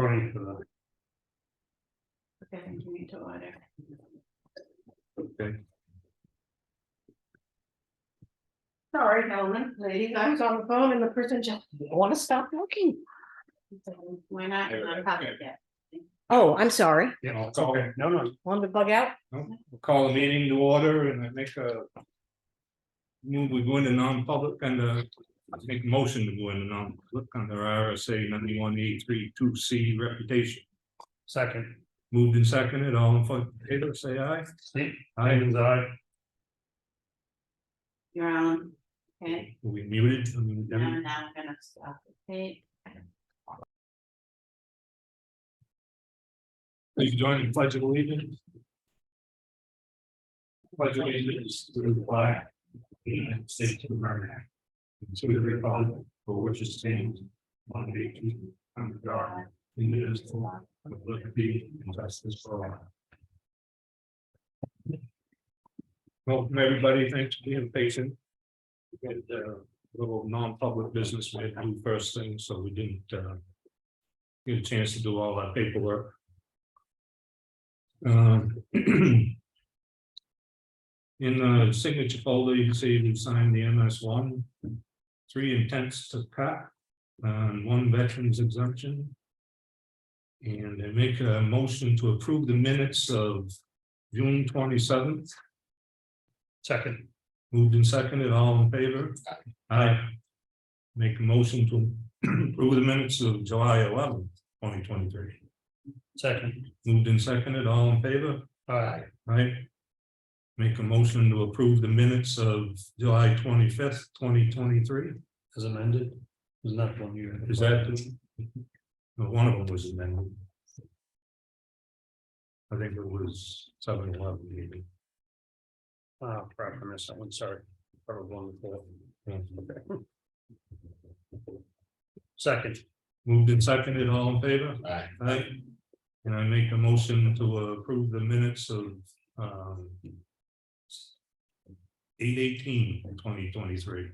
According to the Okay, continue to order. Okay. Sorry, Helen, ladies, I was on the phone and the person just didn't want to stop looking. So we're not on top of it. Oh, I'm sorry. You know, call, okay. No. Want to bug out? we'll call the meeting to order and I make a. Move, we go into non-public and make a motion to go into non-public under RSA 91A32C reputation. Second. Moved and seconded, all in favor, say aye. Steve. Aye. You're on. Okay, We muted. now I'm gonna stop the tape. Please join the pledge of allegiance. Pledge of allegiance to the flag of the United States of America, and to the republic for which it stands, one nation, under God, indivisible, with liberty and justice for all. Welcome, everybody. Thanks for being patient. We had a little non-public business we had to do first thing, so we didn't get a chance to do all that paperwork. In the signature folder, you see you signed the MS1, 3 intents to cut, 1 veterans exemption. And I make a motion to approve the minutes of June 27th. Second. Moved and seconded, all in favor? Aye. Make a motion to approve the minutes of July 11th, 2023. Second. Moved and seconded, all in favor? Aye. Right. Make a motion to approve the minutes of July 25th, 2023. As amended. Is not one year. Is that? No, one of them was amended. I think it was 7-11 maybe. Probably for that one, sorry. Probably one before. Okay. Second. Moved and seconded, all in favor? Aye. Aye. And I make a motion to approve the minutes of 8/18/2023.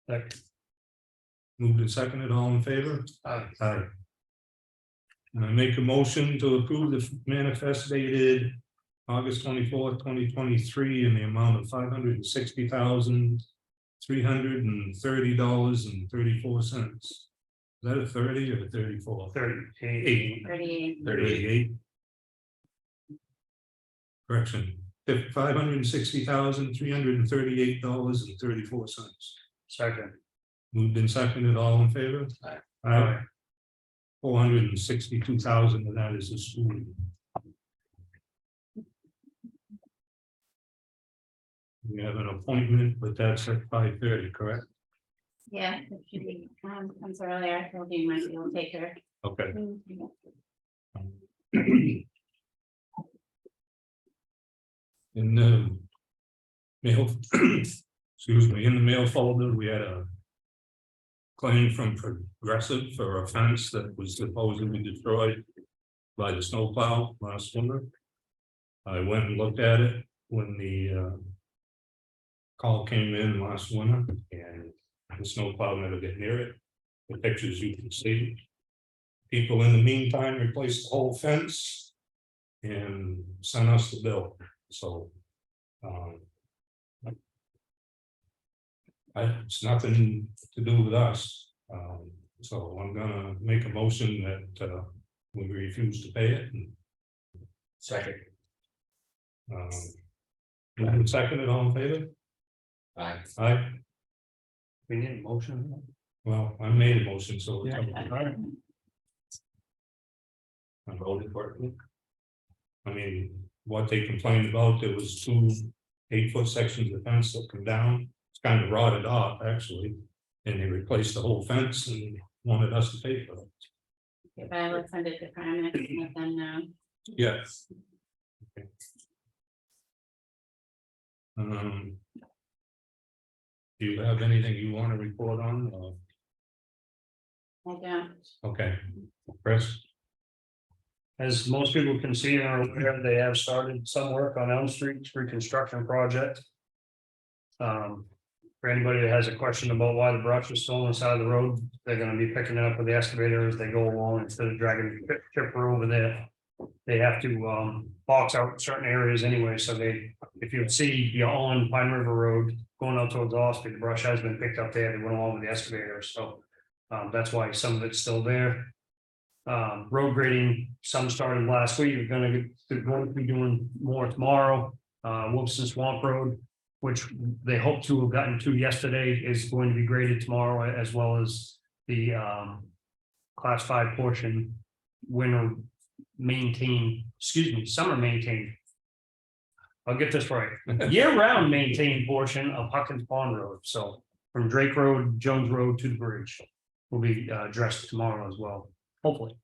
Second. Moved and seconded, all in favor? Aye. Aye. And I make a motion to approve the manifest dated August 24th, 2023 in the amount of $560,330.34. Is that a 30 or a 34? 38. 38. 38. Correction, $560,338.34. Second. Moved and seconded, all in favor? Aye. 462,000 of that is the school. We have an appointment, but that's at 5:30, correct? Yeah, if she comes earlier, I told you you might be able to take her. Okay. In the mail, excuse me, in the mail folder, we had a claim from Progressive for a fence that was supposedly destroyed by the snowplow last winter. I went and looked at it when the call came in last winter, and the snowplow never get near it. The pictures you can see. People in the meantime replaced the whole fence and sent us the bill. So it's nothing to do with us. So I'm gonna make a motion that we refuse to pay it. Second. Seconded, all in favor? Aye. Aye. We need a motion. Well, I made a motion, so Yeah. I voted for it. I mean, what they complained about, there was 2 8-foot sections of fence that come down. It's kind of rotted off, actually. And they replaced the whole fence and wanted us to pay for it. If I will send it to Primex and let them know. Yes. Okay. Do you have anything you want to report on? I don't. Okay, Chris? As most people can see and are aware, they have started some work on Elm Street's reconstruction project. For anybody that has a question about why the brush is still on the side of the road, they're gonna be picking it up with the excavator as they go along instead of dragging the chipper over there. They have to box out certain areas anyway, so if you see beyond Pine River Road going out towards Austin, the brush has been picked up there. They went along with the excavator, so that's why some of it's still there. Road grading, some started last week. They're going to be doing more tomorrow. Wilson Swamp Road, which they hope to have gotten to yesterday, is going to be graded tomorrow, as well as the class 5 portion winter summer maintained. I'll get this right. Year-round maintained portion of Huckins Pond Road. So from Drake Road, Jones Road to the bridge will be addressed tomorrow as well, hopefully.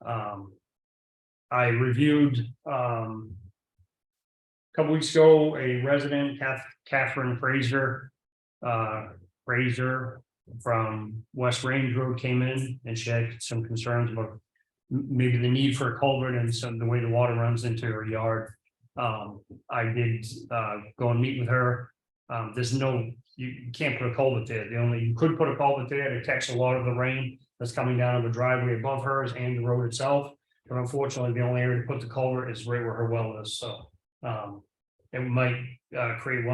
I reviewed couple weeks ago, a resident, Catherine Fraser from West Range Road came in, and she had some concerns about maybe the need for a culvert and the way the water runs into her yard. I did go and meet with her. You can't put a culvert there. You could put a culvert there to catch a lot of the rain that's coming down of the driveway above hers and the road itself. But unfortunately, the only area to put the culvert is right where her well is, so. It might create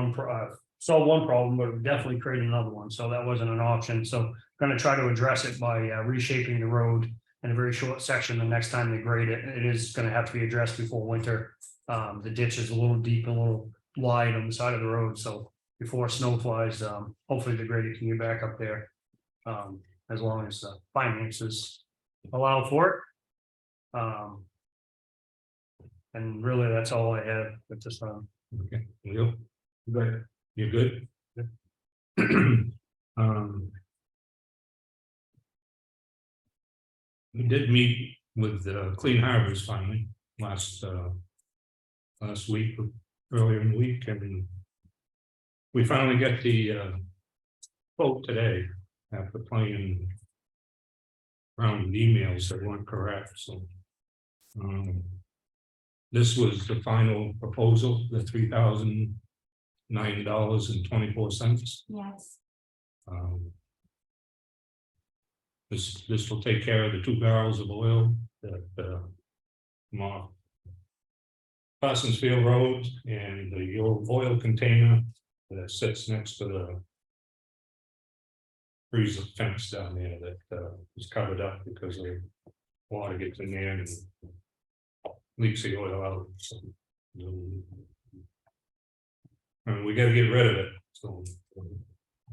solve one problem, but it would definitely create another one. So that wasn't an option. So going to try to address it by reshaping the road in a very short section. The next time they grade it, it is going to have to be addressed before winter. The ditch is a little deep, a little wide on the side of the road. So before snow flies, hopefully the grader can get back up there, as long as the finances allow for it. And really, that's all I have at this time. Okay, you good? You good? We did meet with Clean Harbors finally last week, earlier in the week, and we finally got the quote today after playing around with emails that weren't correct. So this was the final proposal, the $3,009.24. Yes. This will take care of the 2 barrels of oil that come off Parsons Field Road and the oil container that sits next to the freezer fence down there that is covered up because the water gets in there and leaks the oil out. So, and we got to get rid of it. So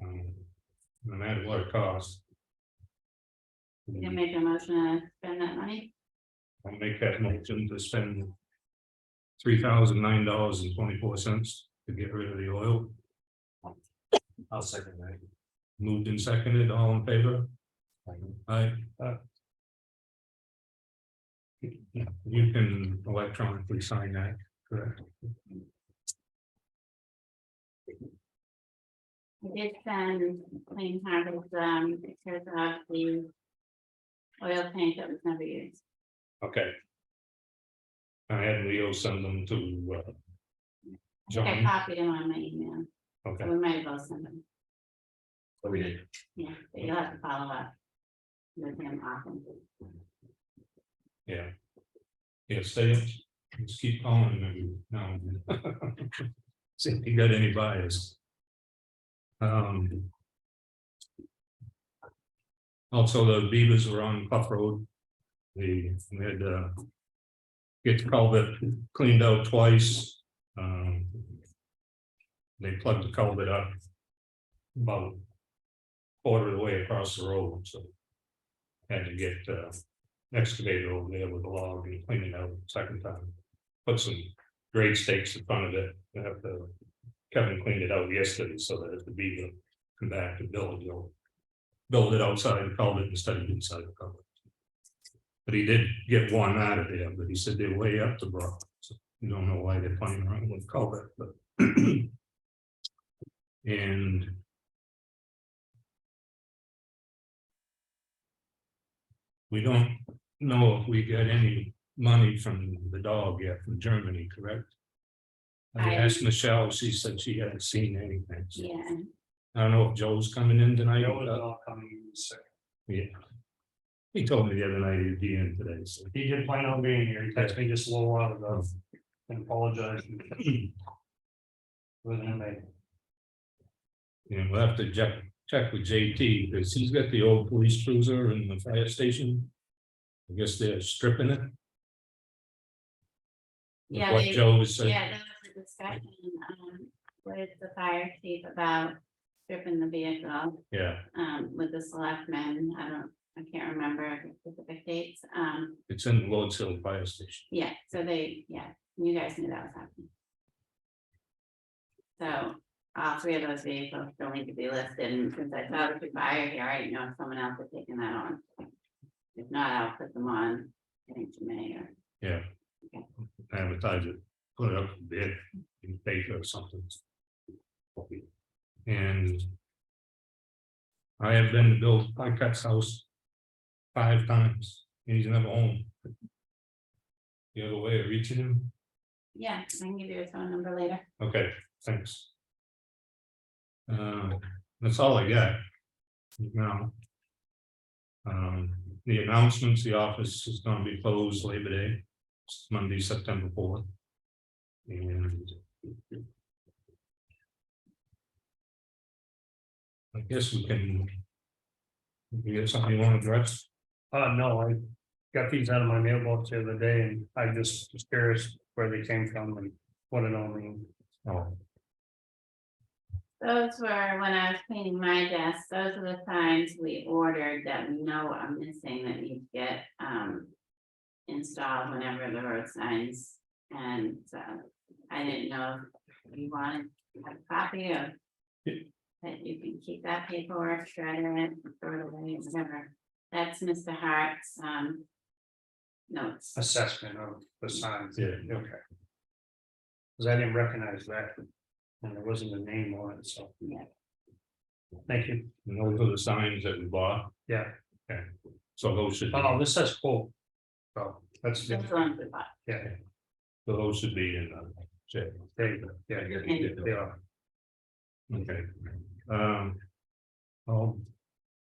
no matter what it costs. You can make a motion to spend that money. I'll make that motion to spend $3,009.24 to get rid of the oil. I'll second that. Moved and seconded, all in favor? Aye. You can electronically sign that, correct? I did send Clean Harbors pictures of the oil tank that was never used. Okay. I had Leo send them to I think I John. copied him on my email, Okay. so we might as well send them. So we did. Yeah, but you'll have to follow up with him often. Yeah. Yeah, stay up. Just keep calling maybe now. See if you got any bias. Also, the beavers were on Puff Road. We had get the culvert cleaned out twice. They plugged the culvert up about quarter of the way across the road, so had to get excavator over there with a log and clean it out second time. Put some grade stakes in front of it. Kevin cleaned it out yesterday so that if the beaver come back to build, you'll build it outside the culvert instead of inside the culvert. But he did get one out of there, but he said they're way up the brook. So you don't know why they're playing around with culvert, but and we don't know if we got any money from the dog yet from Germany, correct? I asked Michelle, she said she hadn't seen anything. So Yeah, I don't know if Joe's coming in tonight. Joe is not coming in second. Yeah. He told me the other night he'd be in today, so. He did plan on being here. He texted me just a little while ago and apologized. Wasn't made. And we'll have to check with JT, because he's got the old police cruiser in the fire station. I guess they're stripping it. With yeah, what Joe was saying. yeah, there was a discussion, with the fire chief about stripping the vehicle, Yeah, with the selectmen, I can't remember the specific dates, it's in the Lord's Hill Fire Station. yeah, so you guys knew that was happening. So, all three of those vehicles still need to be listed, and since I saw the fire here, I didn't know if someone else had taken that on. If not, I'll put them on, I think to me, or. Yeah. Okay. Advertise it, put it up for bid in the paper or something. And I have been to Bill Highcut's house 5 times, and he's never home. You have a way of reaching him? Yeah, I can give you his phone number later. Okay, thanks. That's all I got. Now. The announcements, the office is gonna be closed Labor Day, Monday, September 4th. And I guess we can get something you want to address. No, I got these out of my mailbox the other day and I just was curious where they came from and what it all means. Oh, Those were when I was cleaning my desk, those are the signs we ordered that we know are missing that need to get installed whenever the road signs. And I didn't know if you wanted to have a copy of that, you can keep that paperwork, shred it, throw it away, whatever. That's Mr. Hart's notes. Assessment of the signs. Yeah. Okay. Cause I didn't recognize that. And there wasn't a name on it, so. Yeah. Thank you. and those are the signs that we bought. Yeah. Okay, so those should, Oh, this says quote. So that's, That's the ones we bought. yeah, so those should be in check. there you go. Yeah, they are. Okay. I'll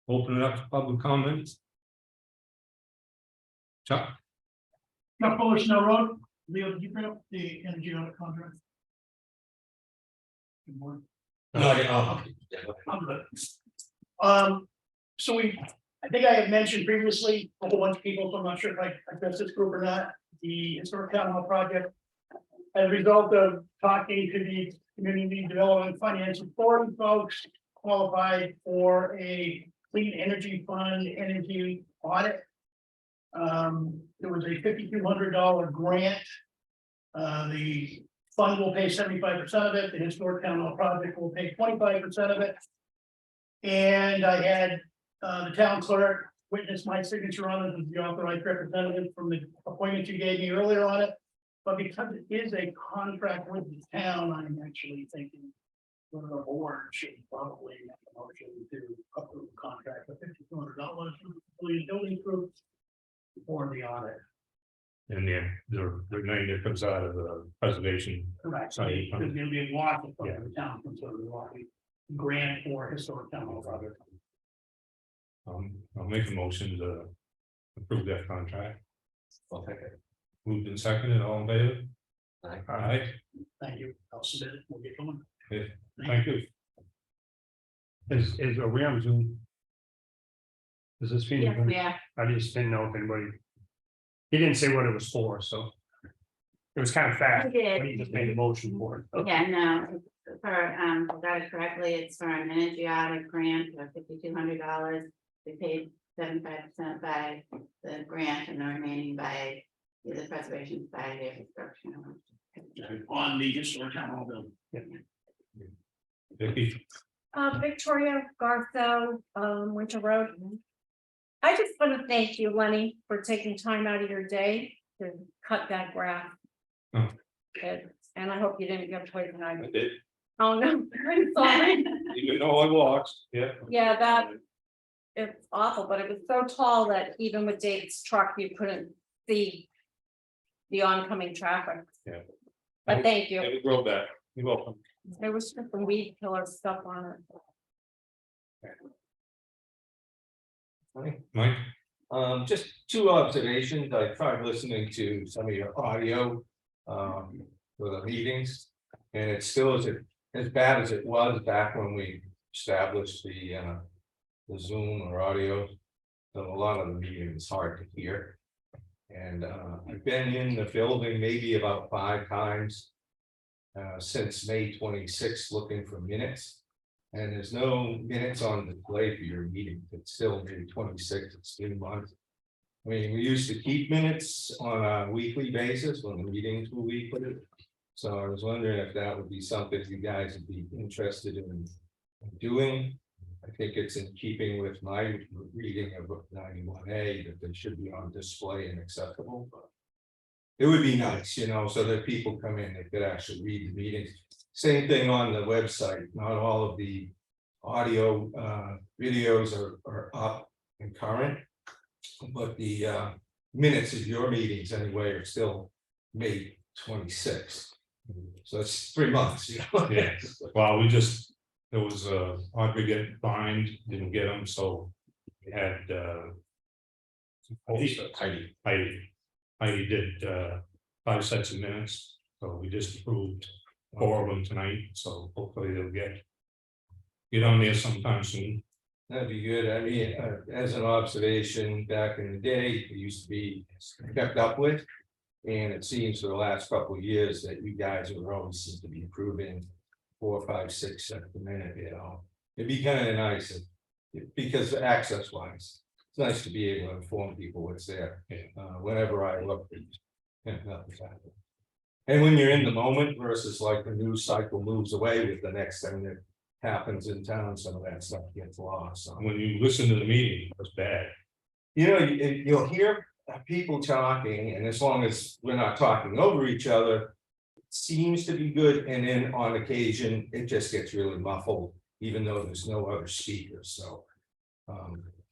open it up to public comments. Chuck? Chuck Fuller, Snow Road. Leo, did you bring up the energy audit contract? Good morning. I'm good. So I think I had mentioned previously, a whole bunch of people, so I'm not sure if I addressed this group or not, the historic town hall project. As a result of talking to the community development finance authority folks, qualified for a clean energy fund energy audit. There was a $5,200 grant. The fund will pay 75% of it, the historic town hall project will pay 25% of it. And I had the town clerk witness my signature on it as the authorized representative from the appointment you gave me earlier on it. But because it is a contract with the town, I'm actually thinking the board should probably make a motion to approve the contract for $5,200 for the building group for the audit. And the remainder comes out of the preservation. Correct. Sorry. There's gonna be a lot of the town, so there's a lot of grant for historic town hall project. I'll make a motion to approve that contract. I'll take it. Moved and seconded, all in favor? Aye. Thank you. I'll submit it. We'll get going. Thank you. Are we on Zoom? Is this being? Yes, we are. I just didn't know if anybody. He didn't say what it was for, so. It was kind of fast. He did. But he just made a motion for it. Yeah, no, it's for, I got it correctly, it's for an energy audit grant of $5,200. We paid 75% by the grant and the remaining by the preservation society of construction. On the historic town hall building. Vicky? Victoria Gartho, Winter Road. I just want to thank you, Lenny, for taking time out of your day to cut that grass. Oh. And I hope you didn't get poison I ivy. did. Oh, no, I'm sorry. You know I walked, yeah. Yeah, that, it's awful, but it was so tall that even with Dave's truck, you couldn't see the oncoming traffic. But thank you. Have a grow back. You're welcome. There was some weed killer stuff on it. Mike? Just two observations. I tried listening to some of your audio for the meetings. And it's still as bad as it was back when we established the Zoom or audio. So a lot of the meeting is hard to hear. And I've been in the building maybe about 5 times since May 26th looking for minutes. And there's no minutes on display for your meeting. It's still May 26th, it's 3 months. I mean, we used to keep minutes on a weekly basis when the meetings were weekly. So I was wondering if that would be something you guys would be interested in doing. I think it's in keeping with my reading of 91A that they should be on display and accessible. But it would be nice, you know, so that people come in, they could actually read the meetings. Same thing on the website. Not all of the audio videos are up and current. But the minutes of your meetings anyway are still May 26th. So it's 3 months, you know. Yeah. Well, there was Audrey get fined, didn't get them, so we had Heidi did 5 sets of minutes, so we just approved 4 of them tonight, so hopefully they'll get on there sometime soon. That'd be good. I mean, as an observation, back in the day, it used to be kept up with. And it seems for the last couple of years that you guys are always seem to be improving 4, 5, 6 sets a minute, you know. It'd be kind of nice because access wise, it's nice to be able to inform people what's there. Whenever I look, nothing's happening. And when you're in the moment versus like the news cycle moves away with the next thing that happens in town, some of that stuff gets lost. So When you listen to the meeting, it's bad. you know, you'll hear people talking, and as long as we're not talking over each other, it seems to be good. And then on occasion, it just gets really muffled, even though there's no other speakers. So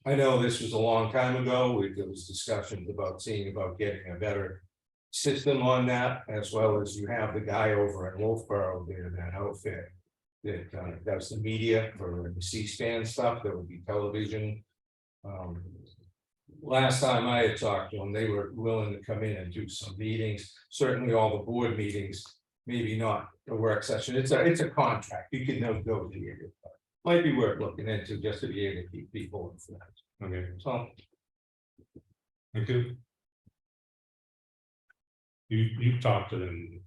I know this was a long time ago. There was discussions about getting a better system on that, as well as you have the guy over at Wolfboro there, that outfit that does the media for the C-SPAN stuff. That would be television. Last time I had talked to them, they were willing to come in and do some meetings, certainly all the board meetings, maybe not a work session. It's a contract, you can negotiate it. Might be worth looking into just to be able to keep people informed. Okay, So thank you. You talked to them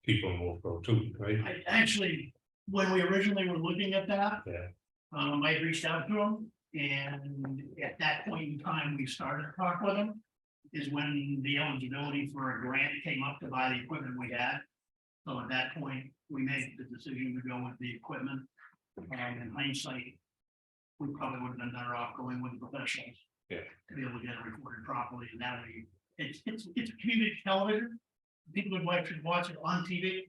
people in Wolfboro too, right? I actually, when we originally were looking at that. Yeah. I reached out to them, and at that point in time, we started to talk with them. Is when the eligibility for a grant came up to buy the equipment we had. So at that point, we made the decision to go with the equipment. In hindsight, we probably would have been better off going with the professionals. Yeah. To be able to get it recorded properly, and now it's community television. People would actually watch it on TV.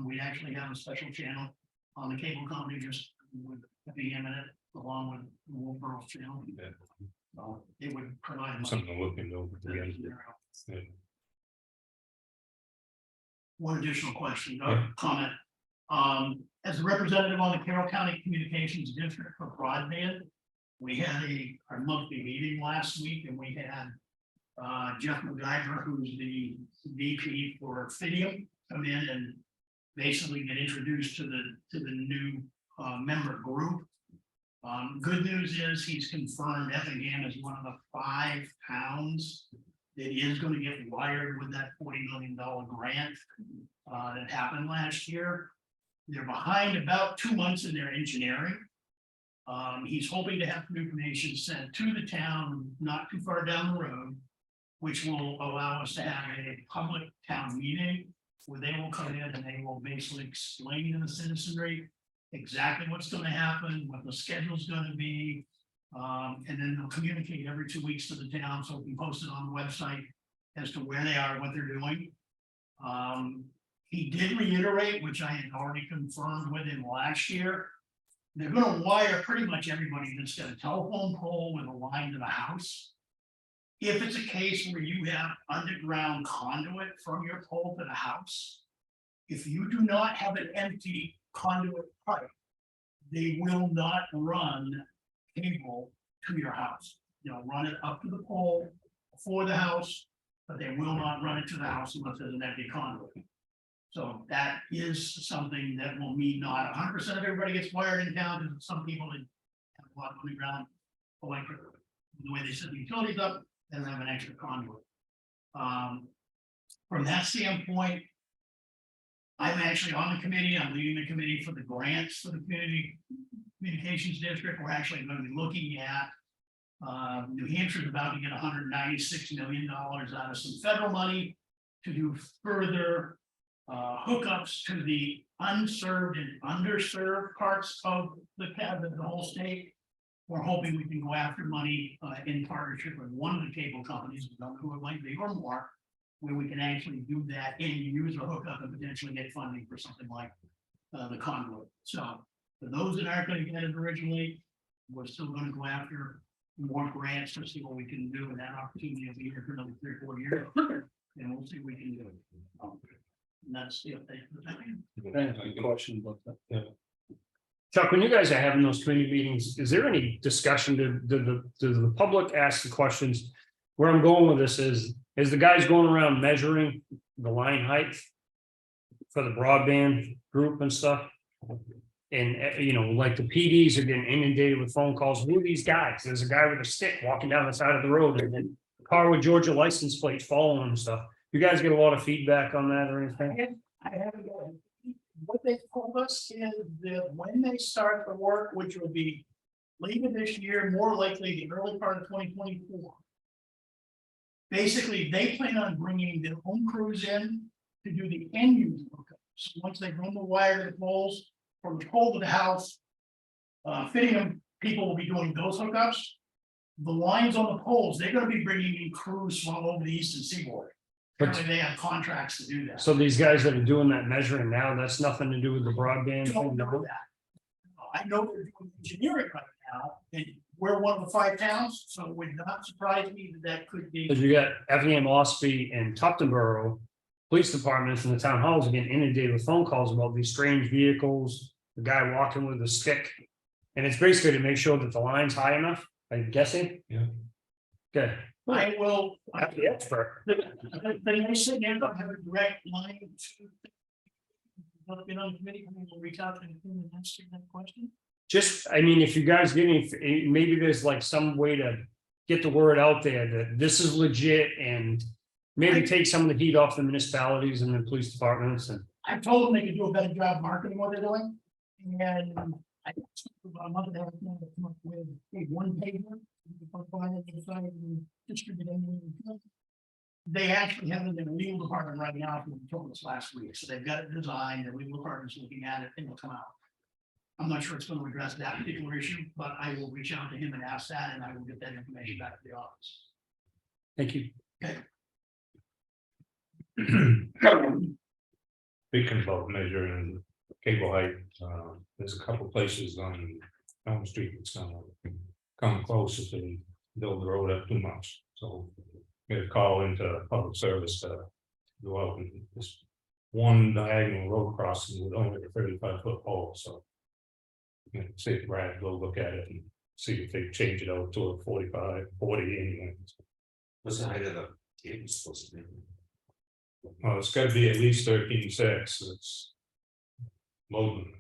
We actually have a special channel on the cable company just with Effingham in it, along with the Wolfboro channel. Yeah. So it would provide Something to look into again. Yeah. one additional question, Yeah. comment. As a representative on the Carroll County Communications District for broadband, we had our monthly meeting last week, and we had Jeff MacGyver, who's the VP for Fidium, come in and basically get introduced to the new member group. Good news is he's confirmed Effingham is one of the 5 towns that is going to get wired with that $40 million grant that happened last year. They're behind about 2 months in their engineering. He's hoping to have some information sent to the town not too far down the road, which will allow us to have a public town meeting where they will come in and they will basically explain to the citizenry exactly what's going to happen, what the schedule is going to be. And then they'll communicate every 2 weeks to the town, so we can post it on the website as to where they are, what they're doing. He did reiterate, which I had already confirmed with him last year, they're going to wire pretty much everybody that's got a telephone pole with a line to the house. if it's a case where you have underground conduit from your pole to the house, if you do not have an empty conduit pipe, they will not run cable to your house. They'll run it up to the pole for the house, but they will not run it to the house unless there's an empty conduit. So that is something that will mean not 100% of everybody gets wired in town, because some people that have a lot of underground electric, the way they set the utilities up, they don't have an extra conduit. From that standpoint, I'm actually on the committee. I'm leading the committee for the grants for the community communications district. We're actually going to be looking at New Hampshire's about to get $196 million out of some federal money to do further hookups to the unserved and underserved parts of the whole state. We're hoping we can go after money in partnership with one of the cable companies, we don't know who it might be or more, where we can actually do that and use a hookup and potentially get funding for something like the conduit. So for those that aren't going to get it originally, we're still going to go after more grants to see what we can do, and that opportunity will be here for another 3 or 4 years, and we'll see what we can do. And that's the update. Question about that. Yeah. Chuck, when you guys are having those committee meetings, is there any discussion to the public ask the questions? Where I'm going with this is the guys going around measuring the line height for the broadband group and stuff? And, you know, like the PDs are getting inundated with phone calls. Who are these guys? There's a guy with a stick walking down the side of the road, and then a car with Georgia license plates following him and stuff. You guys get a lot of feedback on that or anything? I haven't got it. What they told us is that when they start the work, which will be later this year, more likely the early part of 2024. Basically, they plan on bringing their own crews in to do the end user hookup. So once they run the wire to the poles, from the pole to the house, Effingham people will be doing those hookups. The lines on the poles, they're going to be bringing in crews from all over the eastern seaboard. Apparently, they have contracts to do that. So these guys that are doing that measuring now, that's nothing to do with the broadband? Don't know that. I know they're doing engineering right now, and we're one of the 5 towns, so it would not surprise me that could be. Because you got Effingham, Ospey, and Tufton Borough police departments and the town halls are getting inundated with phone calls about these strange vehicles, the guy walking with a stick. And it's basically to make sure that the line's high enough, I'm guessing. Yeah. Okay. I will. I'm the expert. They may say they don't have a direct line to. Not been on the committee, we'll reach out to them and answer that question. Just, I mean, if you guys get any, maybe there's like some way to get the word out there that this is legit, and maybe take some of the heat off the municipalities and the police departments. And I told them they could do a better job marketing what they're doing. And I about a month and a half now to come up with a one pager. Distribute anything. They actually have it in the legal department right now, from what they told us last week. So they've got it designed, the legal department's looking at it, and it'll come out. I'm not sure it's going to address that particular issue, but I will reach out to him and ask that, and I will get that information back to the office. thank you. Speaking about measuring cable height, there's a couple places on Elm Street that's gonna come close if they build the road up too much. So get a call into public service to go out and this one diagonal road crossing with only a 35-foot pole. So you know, see if Brad go look at it and see if they change it out to a 45, 40 anyway. What's the height of the cable supposed to be? Well, it's got to be at least 13.6. It's loading.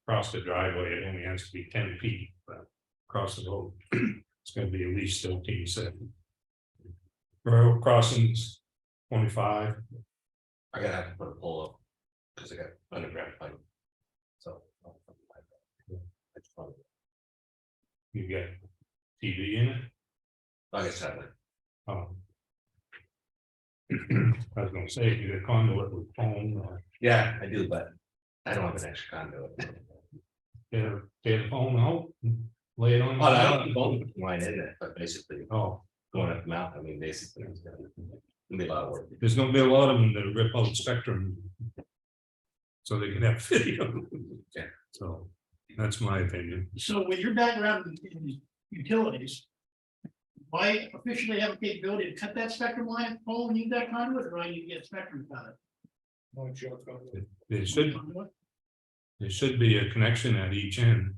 Across the driveway, it only has to be 10 feet, but across the road, it's going to be at least 13.6. Road crossings, 25. I gotta have to put a pole up because I got underground pipe. So. I just wanted- You got TV in it. I guess I would. I was gonna say, you got conduit with phone or Yeah, I do, but I don't have an extra conduit. get the phone out, and lay it on. Oh, I don't have the phone line in it, but basically Oh, going up the mouth, I mean, basically it's gonna be a lot of work. there's gonna be a lot of them that rip out spectrum. So they can have video. Yeah. So that's my opinion. So with your background in utilities, I officially have a capability to cut that spectrum line, pole and use that conduit, or do I need to get spectrum cut? There should be a connection at each end,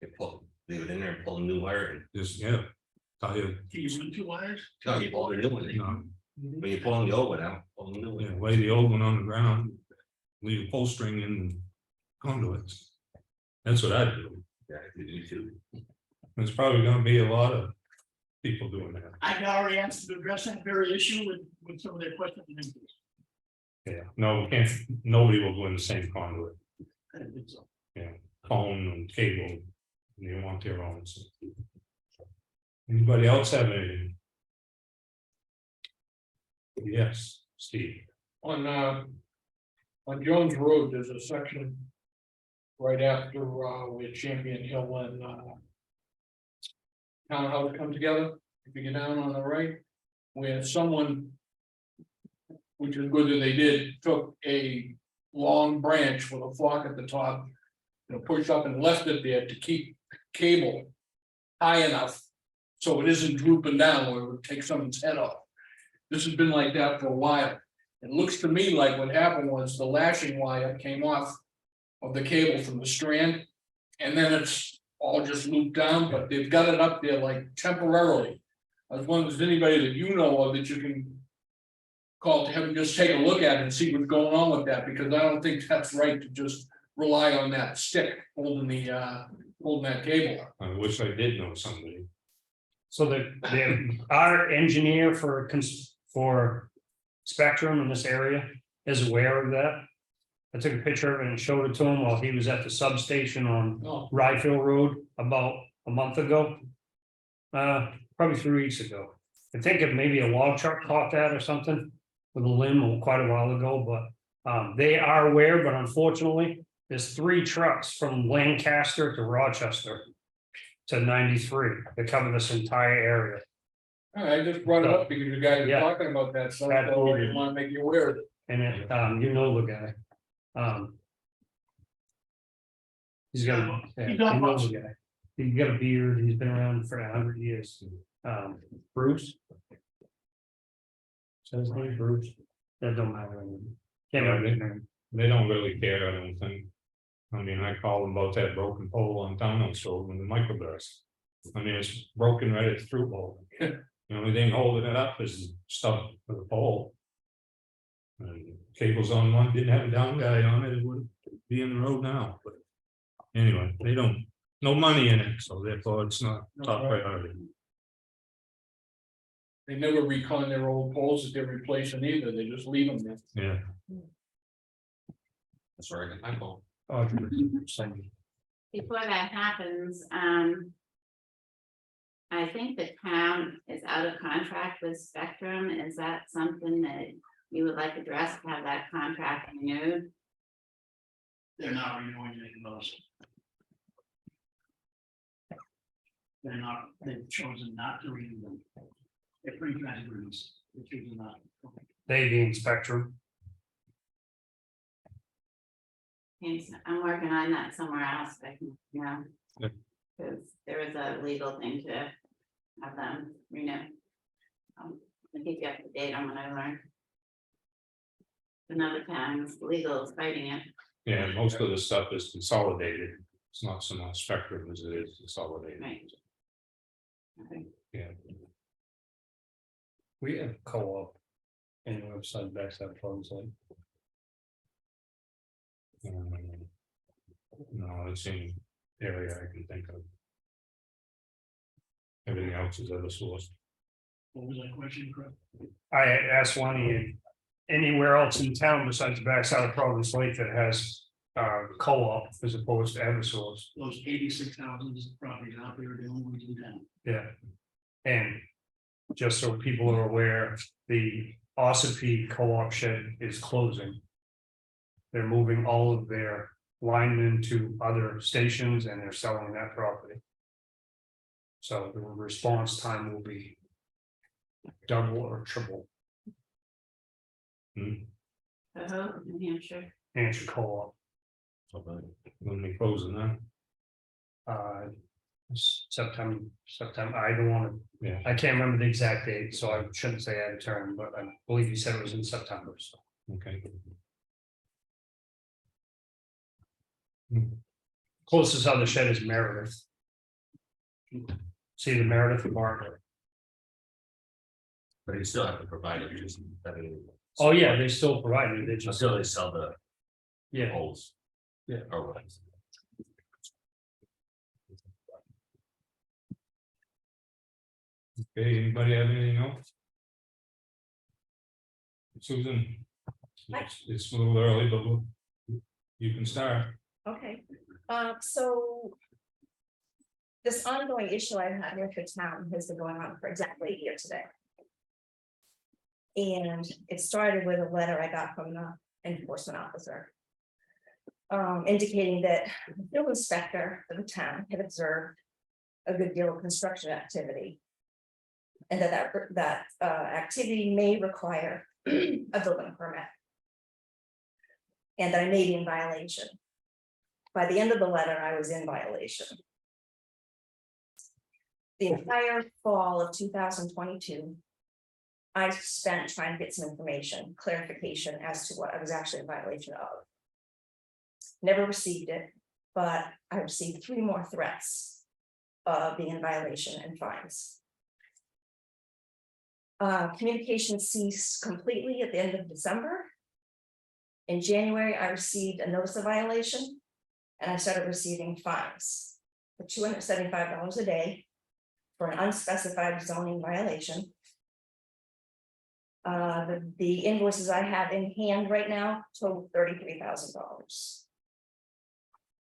You pull, leave it in there and pull a new wire and, just, yeah. Tell you, Can you run 2 wires? no, you pull the new one in. When you're pulling the old one out, pull the new one. yeah, lay the old one on the ground, leave a pull string in the conduits. That's what I do. Yeah, you do too. There's probably gonna be a lot of people doing that. I've already asked to address that very issue with some of their questions and answers. Yeah, no, we can't, nobody will go in the same conduit, I don't think so. phone and cable. They want their own. So. Anybody else have anything? Yes, Steve. On Jones Road, there's a section. Right after where Champion Hill and Townhouse come together, if you get down on the right, where someone. Which is good that they did, took a long branch with a fork at the top. Pushed up and left it there to keep cable high enough. So it isn't drooping down where it would take someone's head off. This has been like that for a while. It looks to me like what happened was the lashing wire came off of the cable from the strand. And then it's all just looped down, but they've got it up there like temporarily. I was wondering if there's anybody that you know of that you can call to have them just take a look at it and see what's going on with that, because I don't think that's right to just rely on that stick holding the holding that cable. I wish I did know somebody. So our engineer for Spectrum in this area is aware of that. I took a picture of it and showed it to him while he was at the substation on Oh, Ryefield Road about a month ago. Probably 3 weeks ago. I think it maybe a log truck caught that or something with a limb quite a while ago, but they are aware, but unfortunately, there's 3 trucks from Lancaster to Rochester to 93 that cover this entire area. I just brought it up because you guys Yeah. are talking about that, so I Absolutely. didn't want to make you aware of it. And it, you know the guy. He's got, yeah, he knows the guy. He's got a beard, he's been around for 100 years. Bruce. So his name Bruce, that don't matter. Can't remember his name. They don't really care, I don't think. I mean, I called them about that broken pole on Townhouse Road when the microburst. I mean, it's broken right at the through hole. The only thing holding it up is stuff for the pole. And cables on one, didn't have a down guy on it, it would be in the road now, but. Anyway, they don't, no money in it, so therefore it's not top priority. They never recon their old poles that they're replacing either, they just leave them there. Yeah, That's where I get my phone. Before that happens, I think the town is out of contract with Spectrum. Is that something that you would like addressed to have that contract renewed? They're not renewing any of those. They're not, they've chosen not to renew them. They're franchise agreements, they're choosing not. They being Spectrum. Yes, I'm working on that somewhere else, I can, you know. Yeah. Because there is a legal thing to have them renew. I think you have to date on when I learned. Another town is legal, is fighting it. yeah, most of the stuff is consolidated, it's not so much Spectrum as it is consolidated. Right. Okay. Yeah, We have co-op. And website backside problems like. no, it's in area I can think of. Everything else is other source. What was that question, Craig? I asked Lonnie, anywhere else in town besides the backside of Providence Lake that has co-op as opposed to Eversource. Those 86,000 properties out there, are the only ones in town. Yeah. And just so people are aware, the Ossipee co-op shed is closing. They're moving all of their linemen to other stations and they're selling that property. So the response time will be double or triple. New Hampshire. Hampshire co-op. When we closing that, September, I don't want to, Yeah, I can't remember the exact date, so I shouldn't say out of turn, but I believe you said it was in September, so. okay. Closest other shed is Meredith. See the Meredith and Margaret. But you still have to provide it, just. I mean, Oh, yeah, they still provide it, they just, Until they sell the yeah, poles. Yeah. Or what? Okay, anybody have anything else? Susan? It's a little early, but you can start. Okay, so. This ongoing issue I've had with the town has been going on for exactly a year today. And it started with a letter I got from the enforcement officer. Indicating that the field inspector for the town had observed a good deal of construction activity. And that activity may require a building permit. And that I may be in violation. By the end of the letter, I was in violation. The entire fall of 2022. I spent trying to get some information, clarification as to what I was actually in violation of. Never received it, but I received 3 more threats of being in violation and fines. Communication ceased completely at the end of December. In January, I received a notice of violation, and I started receiving fines for $275 a day for an unspecified zoning violation. The invoices I have in hand right now total $33,000.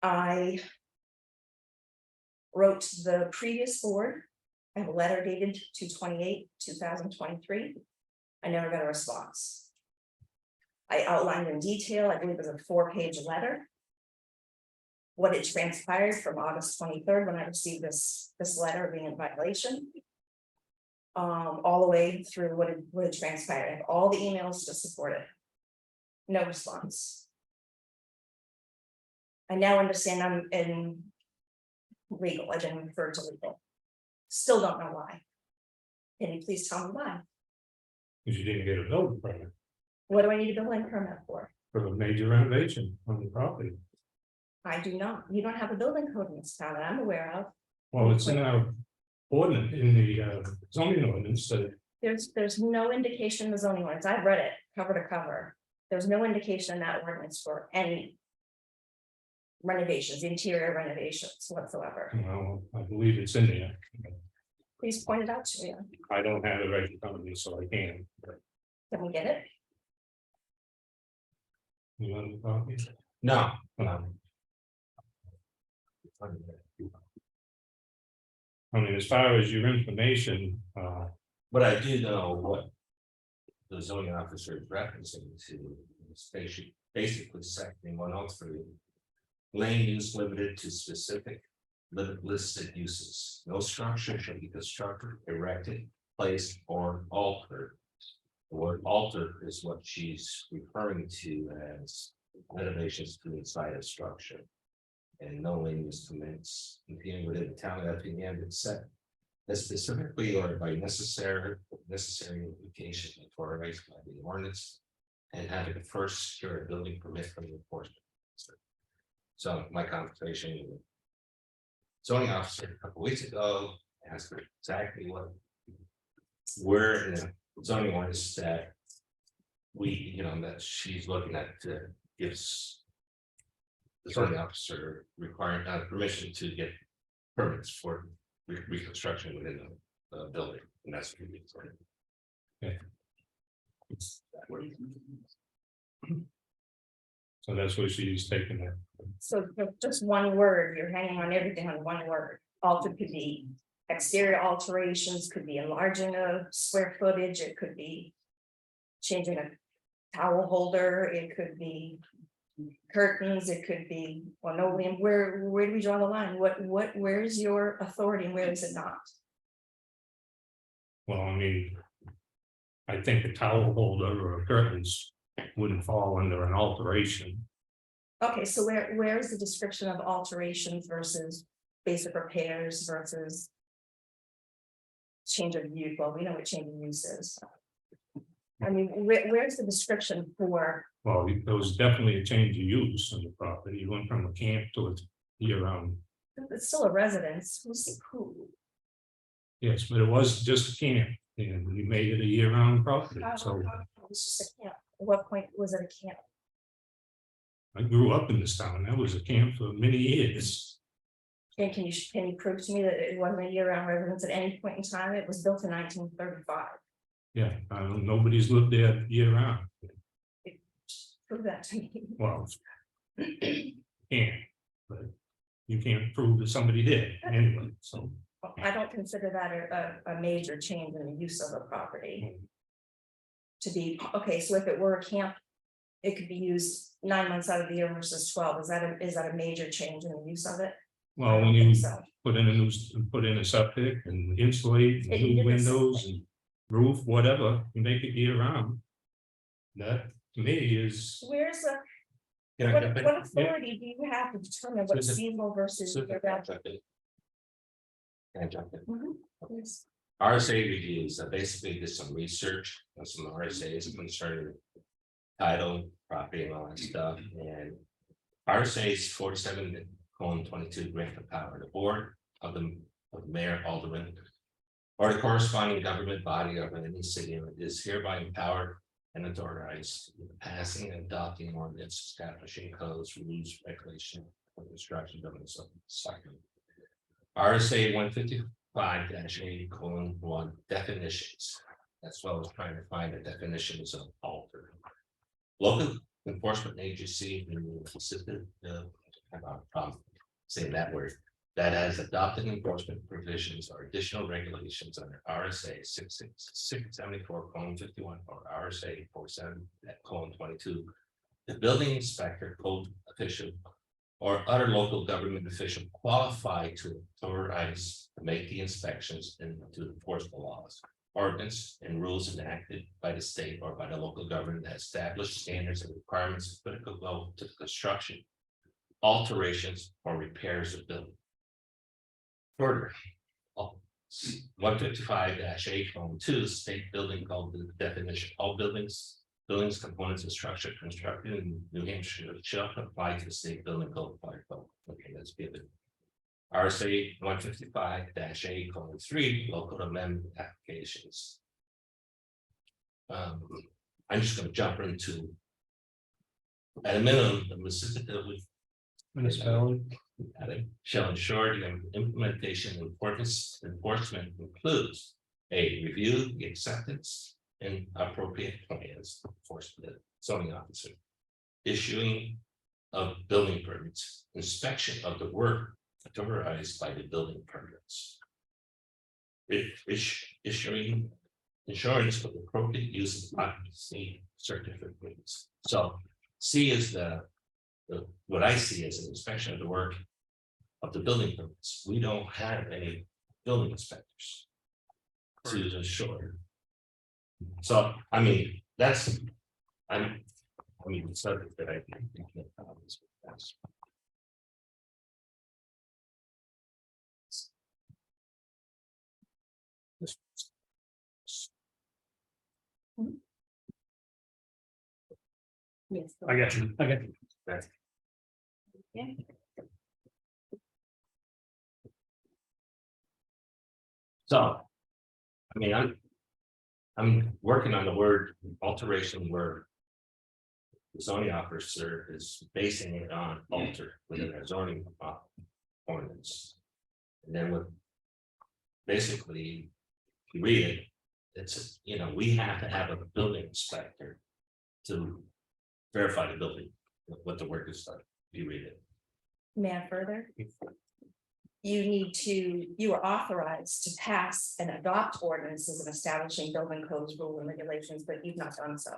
I wrote the previous board. I have a letter dated 2/28/2023. I never got a response. I outlined in detail, I believe it was a 4-page letter, what had transpired from August 23rd when I received this letter being in violation. All the way through what had transpired. I have all the emails to support it. No response. I now understand I'm in legal, I've been referred to legal. Still don't know why. Can you please tell me why? Because you didn't get a building permit What do I need a building permit for? for a major renovation on the property. I do not. You don't have a building code in this town that I'm aware of. Well, it's in our ordinance, in the zoning ordinance, that There's no indication in the zoning ordinance. I've read it cover to cover. There's no indication in that ordinance for any renovations, interior renovations whatsoever. I believe it's in there. Please point it out to me. I don't have it right in front of me, so I can. Can we get it? You want the copy? No. I mean, as far as your information, But I do know what. The zoning officer is referencing to, is basically sectioning 103. Land use limited to specific listed uses. No structure shall be constructed, erected, placed, or altered. The word altered is what she's referring to as renovations to inside a structure. And no land use commence within the town of Effingham except that specifically or by necessary implication authorized by the ordinance and having to first secure a building permit from the enforcement. So my conversation with zoning officer a couple weeks ago asked her exactly what we're in a zoning ordinance that we, that she's looking at gives the zoning officer requiring permission to get permits for reconstruction within the building, and that's what we Okay. So that's what she's taking there. So just one word, you're hanging on everything on one word. Altered could be exterior alterations, could be enlarging a square footage, it could be changing a towel holder, it could be curtains, it could be linoleum. Where do we draw the line? Where's your authority and where is it not? Well, I mean, I think a towel holder or curtains wouldn't fall under an alteration. Okay, so where is the description of alterations versus basic repairs versus. Change of use, well, we know what change of use is. I mean, where's the description for, Well, there was definitely a change of use on the property. You went from a camp to a year-round. it's still a residence, who? Yes, but it was just a camp, and we made it a year-round property, so It's just a camp, at what point was it a camp? I grew up in this town. That was a camp for many years. And can you prove to me that it wasn't a year-round residence at any point in time? It was built in 1935. Yeah, nobody's lived there year-round. Prove that to me. Well, can't, but you can't prove that somebody did anyway, so. I don't consider that a major change in the use of the property. To be, okay, so if it were a camp, it could be used 9 months out of the year versus 12. Is that a major change in the use of it? Well, when you put in a septic and insulate It new needs a windows and roof, whatever, you make it year round. That to me is, Where's the, Can I what jump in? authority do you have to determine what's seasonal versus? Can year-round? I jump in? Mhm, yes. RSA reviews, I basically did some research on some RSA's concerning title, property and all that stuff, and RSA's 47:22 grant the power, the board of the mayor, alderman, or the corresponding government body of any city is hereby empowered and authorized with the passing and adopting ordinance establishing codes, rules, regulation, for construction, building, so second. RSA 155-8:1 definitions, as well as trying to find the definitions of alter. Local enforcement agency assisted saying that word that has adopted enforcement provisions or additional regulations under RSA 674:51 or RSA 47:22. The building inspector, code official, or other local government official qualified to authorize to make the inspections and to enforce the laws, ordinance, and rules enacted by the state or by the local government that establish standards and requirements applicable to the construction, alterations, or repairs of building. Further, 155-8:2 state building code the definition, all buildings, components, and structure constructed in New Hampshire shall apply to the state building code. Okay, that's given. RSA 155-8:3 local amendment applications. I'm just going to jump into at a minimum, the Mississippi Municipality. shall ensure the implementation and enforcement includes a review, the acceptance and appropriate plans for the zoning officer, issuing of building permits, inspection of the work authorized by the building permits, issuing insurance for the appropriate use of occupancy certificates. So C is what I see as an inspection of the work of the building permits. We don't have any building inspectors to ensure. So, I mean, that's, the subject that I think. Yes. I got you. Yeah. So, I mean, I'm working on the word alteration where the zoning officer is basing it on alter within a zoning ordinance. And then with basically, if you read it, it's, we have to have a building inspector to verify the building, what the work is like. If you read it. May I further? You are authorized to pass and adopt ordinances and establishing building codes, rules, and regulations, but you've not done so.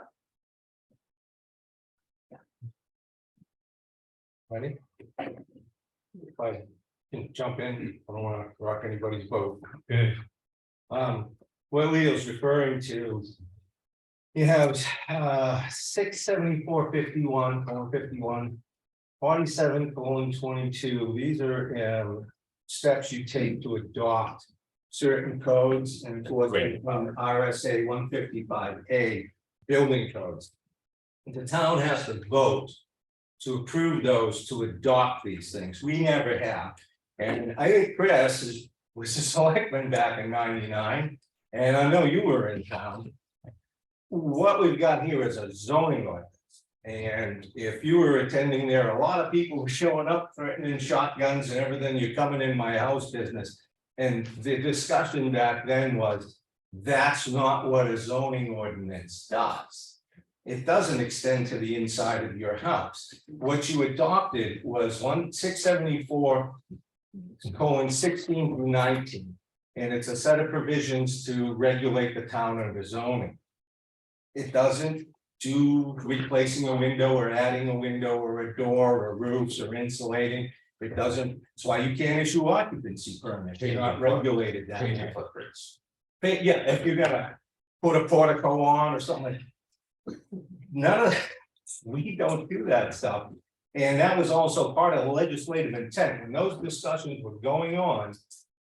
Ready? If I can jump in, I don't want to rock anybody's boat. okay, What Leo's referring to. You have 674:51, 47:22. These are steps you take to adopt certain codes and towards RSA 155A building codes. The town has to vote to approve those, to adopt these things. We never have. And I think was a selectman back in '99, and I know you were in town. What we've got here is a zoning ordinance. And if you were attending there, a lot of people were showing up threatening shotguns and everything, you're coming in my house business. And the discussion back then was, that's not what a zoning ordinance does. It doesn't extend to the inside of your house. What you adopted was 674:16 through 19. And it's a set of provisions to regulate the town under zoning. It doesn't do replacing a window or adding a window or a door or roofs or insulating. It doesn't, that's why you can't issue occupancy permits. You're not regulated that way. Footprints. But yeah, if you're gonna put a portico on or something like. None of, we don't do that stuff. And that was also part of the legislative intent. When those discussions were going on.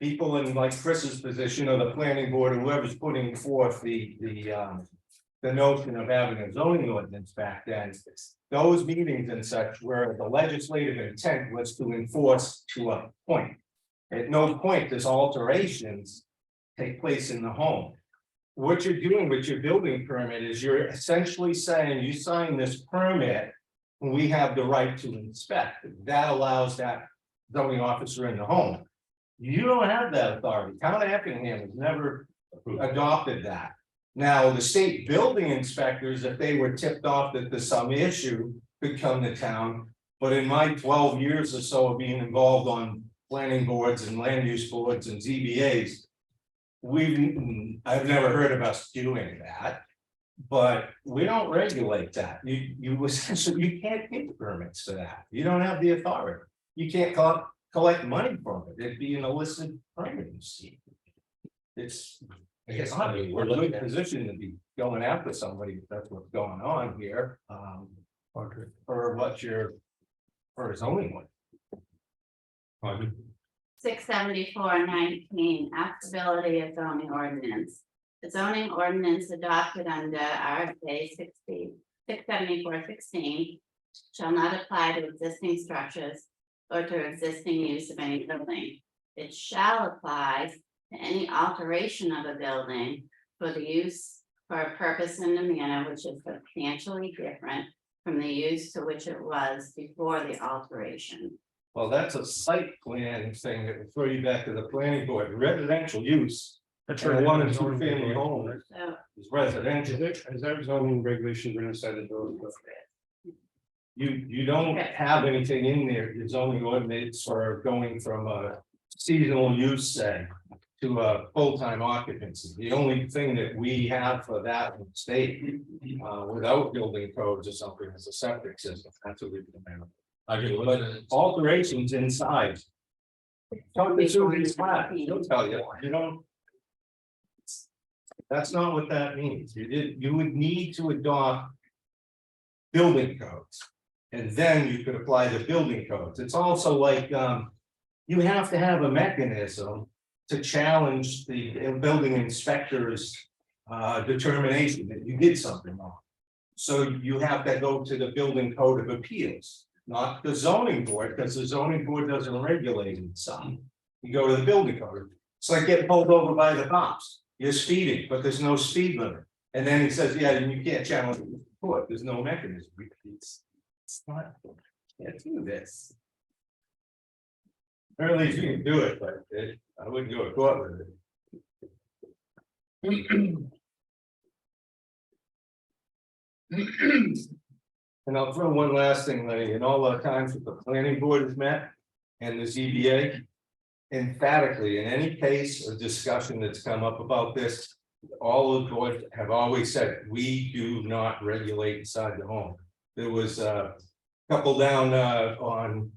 People in like Chris's position or the planning board, or whoever's putting forth the notion of having a zoning ordinance back then. Those meetings and such where the legislative intent was to enforce to a point. At no point does alterations take place in the home. What you're doing with your building permit is you're essentially saying you sign this permit. And we have the right to inspect. That allows that zoning officer in the home. You don't have that authority. Town of Effingham has never adopted that. Now, the state building inspectors, if they were tipped off that there's some issue, could come to town. But in my 12 years or so of being involved on planning boards and land use boards and ZBAs, I've never heard of us doing that. But we don't regulate that. You essentially, you can't get permits for that. You don't have the authority. You can't collect money from it. It'd be an illicit permitting scheme. It's. I guess, I mean, we're in a good position to be going after somebody if that's what's going on here. For what you're, for zoning one. 674:19, applicability of zoning ordinance. The zoning ordinance adopted under RSA 674:16 shall not apply to existing structures or to existing use of any building. It shall apply to any alteration of a building for the use for a purpose and a manner which is substantially different from the use to which it was before the alteration. Well, that's a site plan thing that would throw you back to the planning board. Residential use. That's And right. one and two family home So is residential. Is there zoning regulation going inside the door? You don't have anything in there, your zoning ordinance for going from a seasonal use, say, to a full-time occupancy. The only thing that we have for that in the state, without building codes or something, is a septic system. That's what we demand. But alterations inside. Talk to Susie's flat, she'll tell you, you know. That's not what that means. You would need to adopt building codes. And then you could apply the building codes. It's also like, you have to have a mechanism to challenge the building inspector's determination that you did something wrong. So you have to go to the building code of appeals, not the zoning board, because the zoning board doesn't regulate it. Some, you go to the building code. It's like getting pulled over by the cops. You're speeding, but there's no speed limit. And then he says, yeah, you can't challenge the court. There's no mechanism. It's not, can't do this. Or at least you can do it, but I wouldn't go to court with it. And I'll throw one last thing, Lenny, in all the times that the planning board has met and the ZBA, emphatically, in any case or discussion that's come up about this, all of the boards have always said, we do not regulate inside the home. There was a couple down on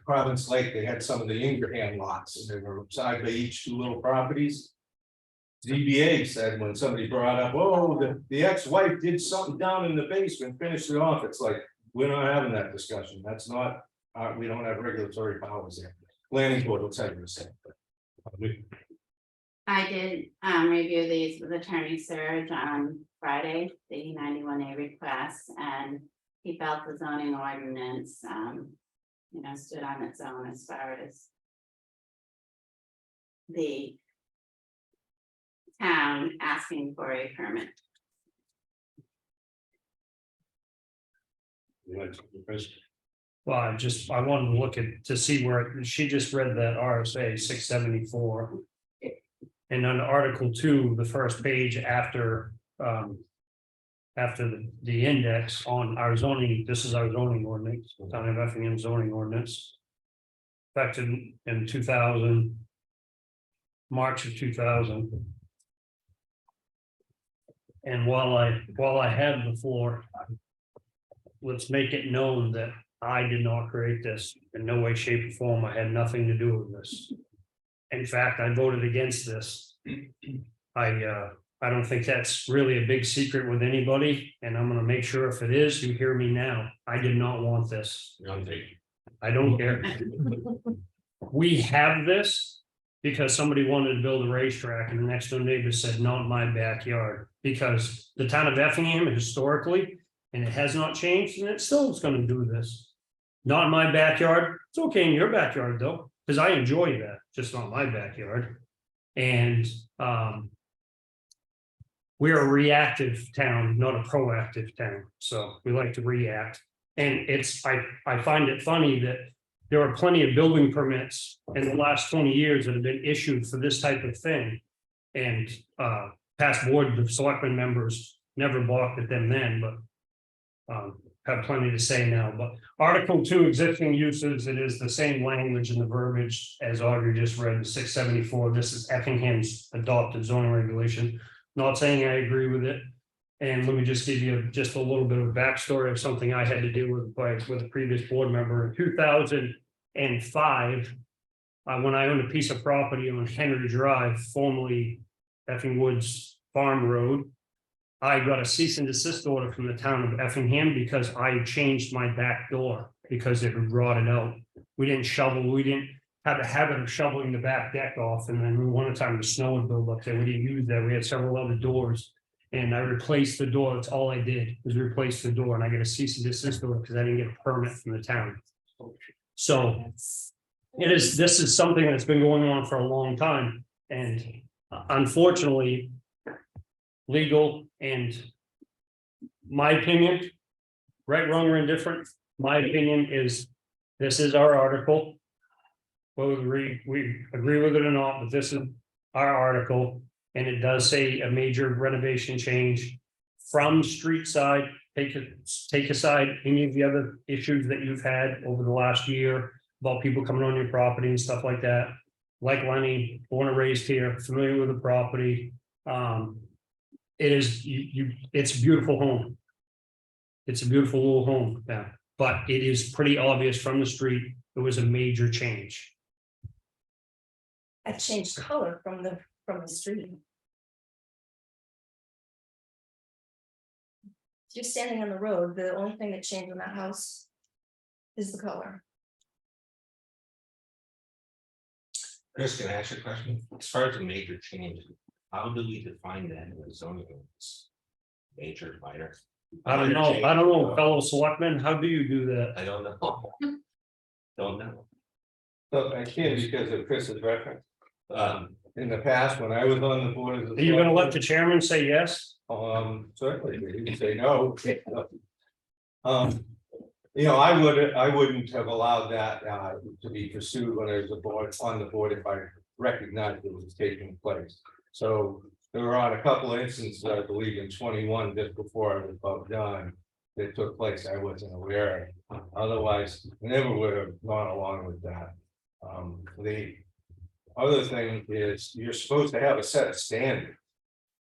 Province Lake, they had some of the Ingraham lots, and they were side by each two little properties. ZBA said when somebody brought up, oh, the ex-wife did something down in the basement, finished it off. It's like, we're not having that discussion. That's not, we don't have regulatory powers there. planning board will tell you the same. I did review these with Attorney Serge on Friday, the E91A request, and he felt the zoning ordinance, stood on its own as far as the town asking for a permit. Well, I wanted to look to see where, she just read that RSA 674. And on Article 2, the first page after the index on our zoning, this is our zoning ordinance, Town of Effingham zoning ordinance. Effective in 2000. March of 2000. And while I have the floor, let's make it known that I did not create this in no way, shape, or form. I had nothing to do with this. In fact, I voted against this. I don't think that's really a big secret with anybody, and I'm gonna make sure if it is, you hear me now. I did not want this. I don't care. We have this because somebody wanted to build a racetrack and the next door neighbor said, not my backyard. Because the town of Effingham historically, and it has not changed, and it still is gonna do this. Not in my backyard. It's okay in your backyard though, because I enjoy that, just not my backyard. And we're a reactive town, not a proactive town. So we like to react. And I find it funny that there are plenty of building permits in the last 20 years that have been issued for this type of thing. And past board of selectmen members never balked at them then, but have plenty to say now. But Article 2, existing uses, it is the same language in the verbiage as Audrey just read, the 674. This is Effingham's adopted zoning regulation. Not saying I agree with it. And let me just give you just a little bit of a backstory of something I had to deal with with a previous board member in 2005. When I owned a piece of property on Henry Drive, formerly Effing Woods Farm Road, I got a cease and desist order from the town of Effingham because I changed my back door because it had rotted out. We didn't shovel, we didn't have a habit of shoveling the back deck off. And then one time the snow would build up there. We didn't use that. We had several other doors. And I replaced the door. That's all I did was replace the door. And I got a cease and desist order because I didn't get a permit from the town. So this is something that's been going on for a long time. And unfortunately, legal and my opinion, right, wrong, or indifferent, my opinion is this is our article. Whether we agree with it or not, but this is our article. And it does say a major renovation change from street side, take aside any of the other issues that you've had over the last year about people coming on your property and stuff like that. Like Lenny, born and raised here, familiar with the property. It is it's a beautiful home. It's a beautiful little home, yeah. But it is pretty obvious from the street, it was a major change. I changed color from the street. If you're standing on the road, the only thing that changed in that house is the color. Chris, can I ask you a question? As far as a major change, how do we define that in the zoning ordinance? Major, minor? I don't know, fellow selectmen, how do you do that? I don't know. Don't know. So I can because of Chris's reference. In the past, when I was on the board. Are you gonna let the chairman say yes? Certainly, you can say no. I wouldn't have allowed that to be pursued when I was on the board if I recognized it was taking place. So there were on a couple of instances, I believe in 21, just before I was about done, that took place. I wasn't aware of. Otherwise, never would have gone along with that. The other thing is you're supposed to have a set of standards,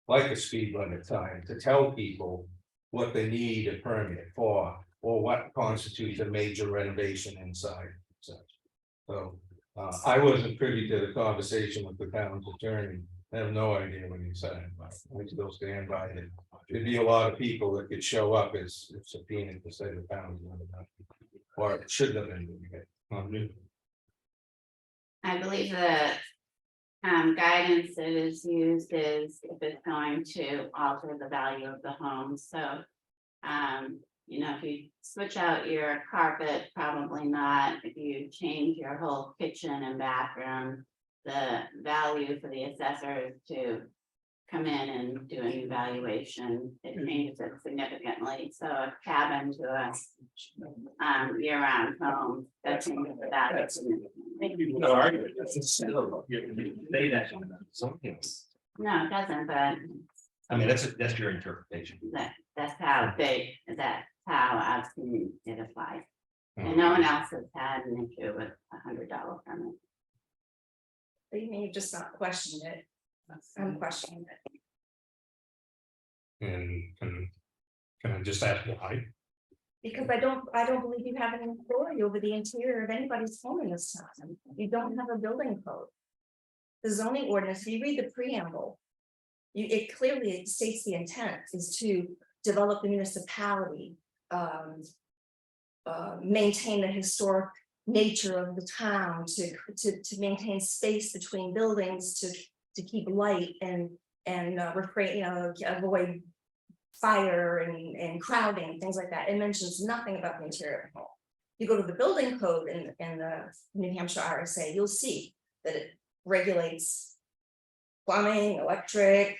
like a speed limit sign, to tell people what they need a permit for, or what constitutes a major renovation inside. So I wasn't privy to the conversation with the town's attorney. I have no idea what he said, but I still stand by it. There'd be a lot of people that could show up as subpoenaed to say the town's not enough, or it shouldn't have been doing it. I believe the guidance that is used is if it's going to alter the value of the home, so. You know, if you switch out your carpet, probably not. If you change your whole kitchen and bathroom, the value for the assessor is to come in and do a new valuation. It changes it significantly. So a cabin to a year-round home, that changes the value significantly. No argument, that's still, say that, something, No, it doesn't, but I mean, that's your interpretation. that's how I've seen it applied. And no one else has had an issue with $100 permit. You may have just not questioned it. I'm questioning it. And can I just ask why? Because I don't believe you have any authority over the interior of anybody's home in this town. You don't have a building code. The zoning ordinance, if you read the preamble, it clearly states the intent is to develop the municipality, maintain the historic nature of the town, to maintain space between buildings, to keep light and refrain, avoid fire and crowding, things like that. It mentions nothing about the interior of the home. You go to the building code in the New Hampshire RSA, you'll see that it regulates plumbing, electric,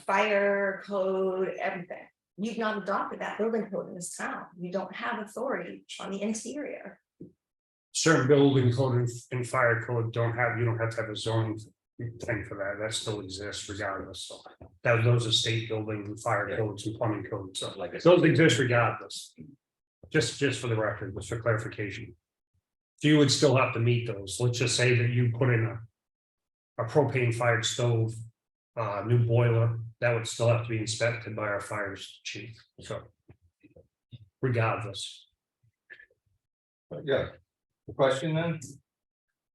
fire code, everything. You've not adopted that building code in this town. You don't have authority on the interior. Certain building code and fire code you don't have to have a zoning thing for that. That still exists regardless. So those are state building and fire codes and plumbing codes. So Like I said, those exist regardless. Just for the record, just for clarification. So you would still have to meet those. Let's just say that you put in a propane fired stove, new boiler, that would still have to be inspected by our fire chief. So regardless. Yeah, the question then?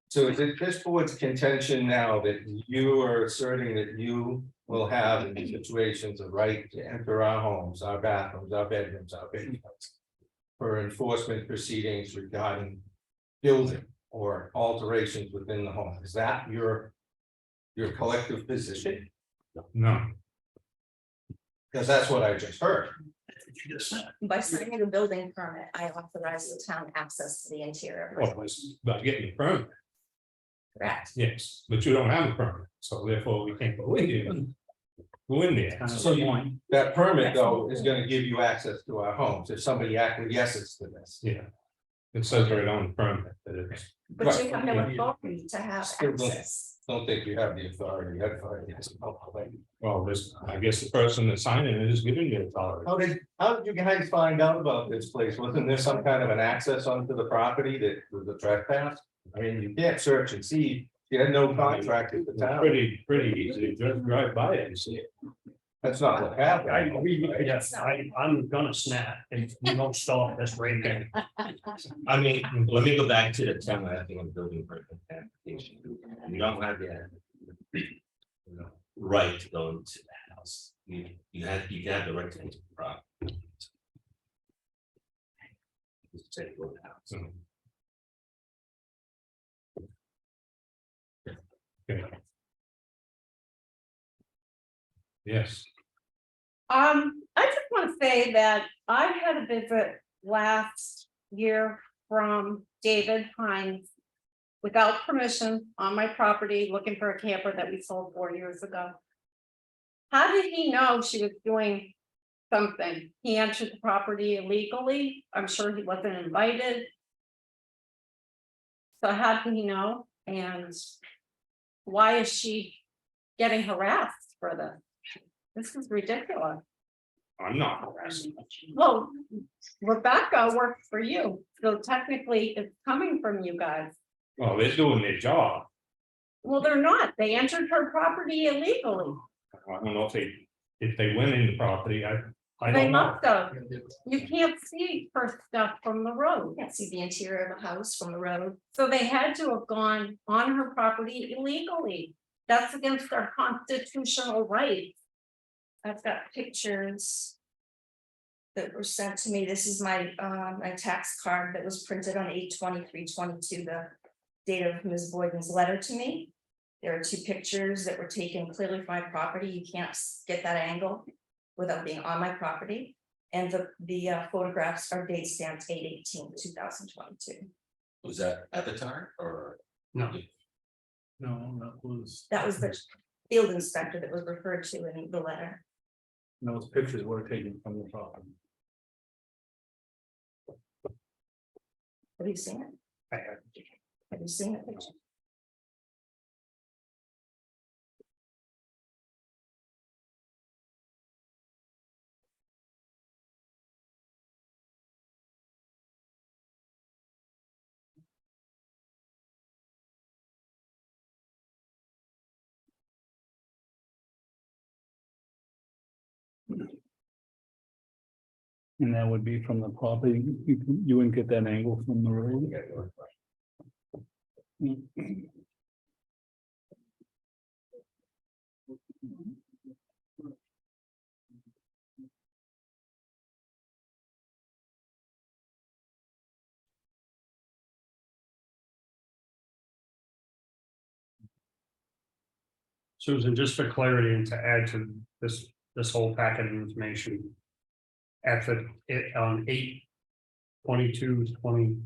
So is it this board's contention now that you are asserting that you will have in these situations a right to enter our homes, our bathrooms, our bedrooms, our bedrooms for enforcement proceedings regarding building or alterations within the home? Is that your collective position? No, Because that's what I just heard. By signing a building permit, I authorize the town access to the interior. well, it's about getting a permit, Correct. yes, but you don't have a permit, so therefore we can't go in there. Go in there. So that permit though is gonna give you access to our homes if somebody acquiesces to this. Yeah. It says right on the permit that it's. But you have no authority to have Still don't- access. Don't think you have the authority. Well, this, I guess the person that's signing it is giving you authority. How did you guys find out about this place? Wasn't there some kind of an access onto the property that was a trespass? I mean, you can't search and see. You had no contract with the It's town. pretty easy, just drive by it and see it. That's not what happened. Yes, I'm gonna snap if you don't stop this right now. I mean, let me go back to the town acting on building permit application. You don't have the right to go into the house. You have the right to enter the property. Just say go to the house. Okay. Yes, I just want to say that I had a visit last year from David Hines without permission on my property, looking for a camper that we sold 4 years ago. How did he know she was doing something? He entered the property illegally. I'm sure he wasn't invited. So how did he know? And why is she getting harassed for this? This is ridiculous. I'm not harassing. Well, Rebecca works for you, so technically it's coming from you guys. Well, they're doing their job. Well, they're not. They entered her property illegally. I don't know if they went in the property, I They don't know. must have. You can't see her stuff from the road. Can't see the interior of the house from the road. So they had to have gone on her property illegally. That's against our constitutional rights. I've got pictures that were sent to me. This is my my tax card that was printed on 8/23/22. date of Ms. Boyden's letter to me. There are 2 pictures that were taken clearly from my property. You can't get that angle without being on my property. And the photographs are date stamped 8/18/2022. Was that at the time or? No, No, that was, That was the field inspector that was referred to in the letter. those pictures were taken from the property. Have you seen it? I have. Have you seen the picture? And that would be from the property, you wouldn't get that angle from the road. Susan, just for clarity and to add to this whole packet of information. After it on 8/22/22,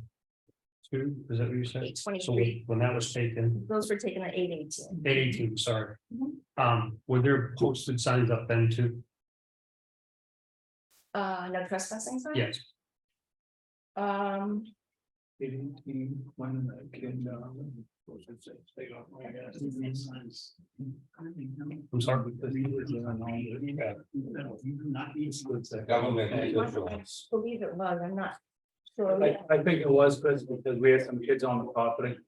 is that what you said? 8/23. So when that was taken, Those were taken at 8/18. 8/18, sorry. Mhm. Were there posted signs up then too? No trespassing sign? Yes, Um, When the kid, I'm sorry. Government I officials. believe it was, I'm not sure. I think it was because we had some kids on the property.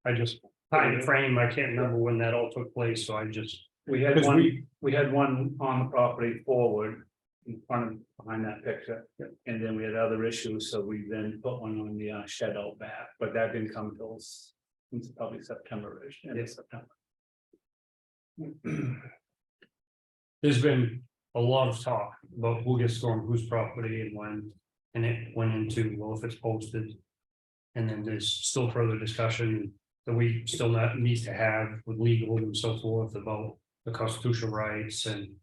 I just time frame, I can't remember when that all took place, so I just, We had Because we had one on the property forward in front of, behind that picture. And then we had other issues, so we then put one on the shed out back, but that didn't come till since probably September-ish, end of September. there's been a lot of talk about who gets stormed, whose property and when. And it went into, well, if it's posted. And then there's still further discussion that we still need to have with legal and so forth about the constitutional rights and.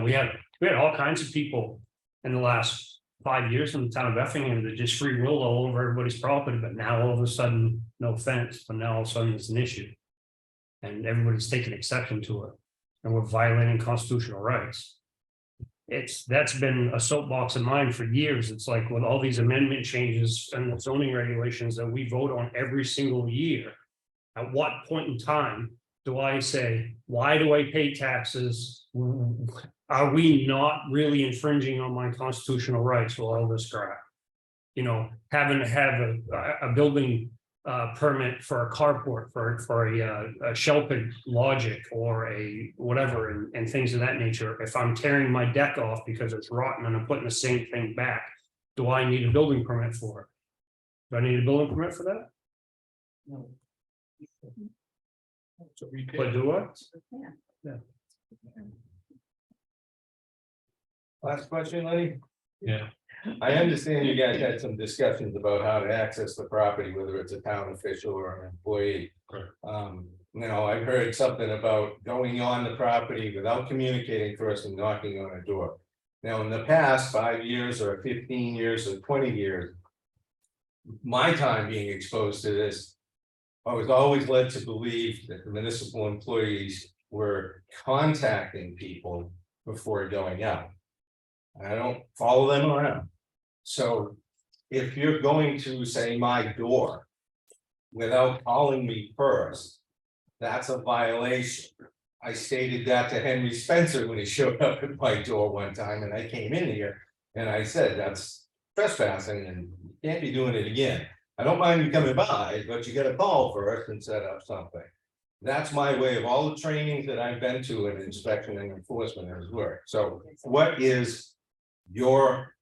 We had all kinds of people in the last 5 years in the town of Effingham that just free will all over everybody's property, but now all of a sudden, no offense, but now all of a sudden it's an issue. And everybody's taking exception to it, and we're violating constitutional rights. That's been a soapbox of mine for years. It's like with all these amendment changes and the zoning regulations that we vote on every single year. At what point in time do I say, why do I pay taxes? Are we not really infringing on my constitutional rights with all this crap? Having to have a building permit for a carport, for a shelter logic or a whatever and things of that nature. If I'm tearing my deck off because it's rotten and I'm putting the same thing back, do I need a building permit for it? Do I need a building permit for that? No. But do I? Last question, Lenny? Yeah. I understand you guys had some discussions about how to access the property, whether it's a town official or an employee. I've heard something about going on the property without communicating first and knocking on a door. Now, in the past 5 years or 15 years or 20 years. My time being exposed to this. I was always led to believe that the municipal employees were contacting people before going out. I don't follow them around. So if you're going to say my door without calling me first, that's a violation. I stated that to Henry Spencer when he showed up at my door one time and I came in here and I said, that's trespassing and you can't be doing it again. I don't mind you coming by, but you gotta call first and set up something. That's my way of all the trainings that I've been to in inspection and enforcement has worked. So what is your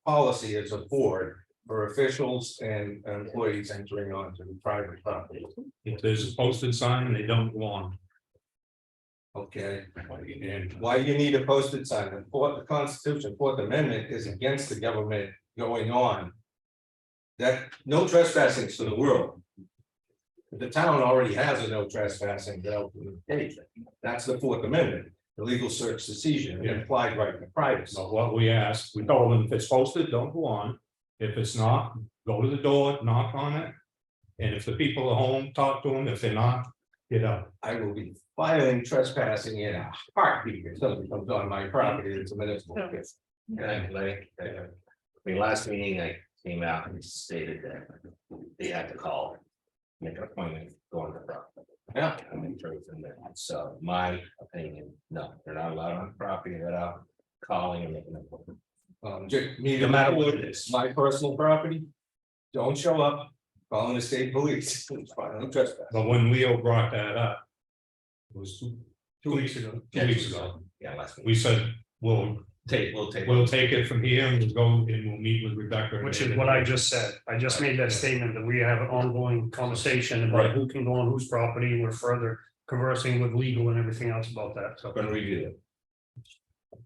policy as a board for officials and employees entering onto private property? If there's a posted sign, they don't go on. Okay, and why do you need a posted sign? The Constitution, Fourth Amendment is against the government going on. That no trespassing to the world. The town already has a no trespassing, no, that's the Fourth Amendment, the legal search decision, it applied right to privacy. So what we asked, we told them if it's posted, don't go on. If it's not, go to the door, knock on it. And if the people at home, talk to them. If they're not, get out. I will be filing trespassing in a heartbeat if somebody comes on my property, it's a municipal case. The last meeting I came out and stated that they had to call. Make an appointment, go on the property. Yeah. I mean, from there. So my opinion, no, they're not allowed on the property without calling and making an appointment. No matter what it is, my personal property, don't show up, calling the state police, filing trespass. But when Leo brought that up. It was 2 weeks ago, 2 weeks ago, Yeah, last week. we said, we'll We'll take it from here and we'll go and we'll meet with Rebecca. Which is what I just said. I just made that statement that we have an ongoing conversation about who can go on whose property. We're further conversing with legal and everything else about that. So Gonna review it.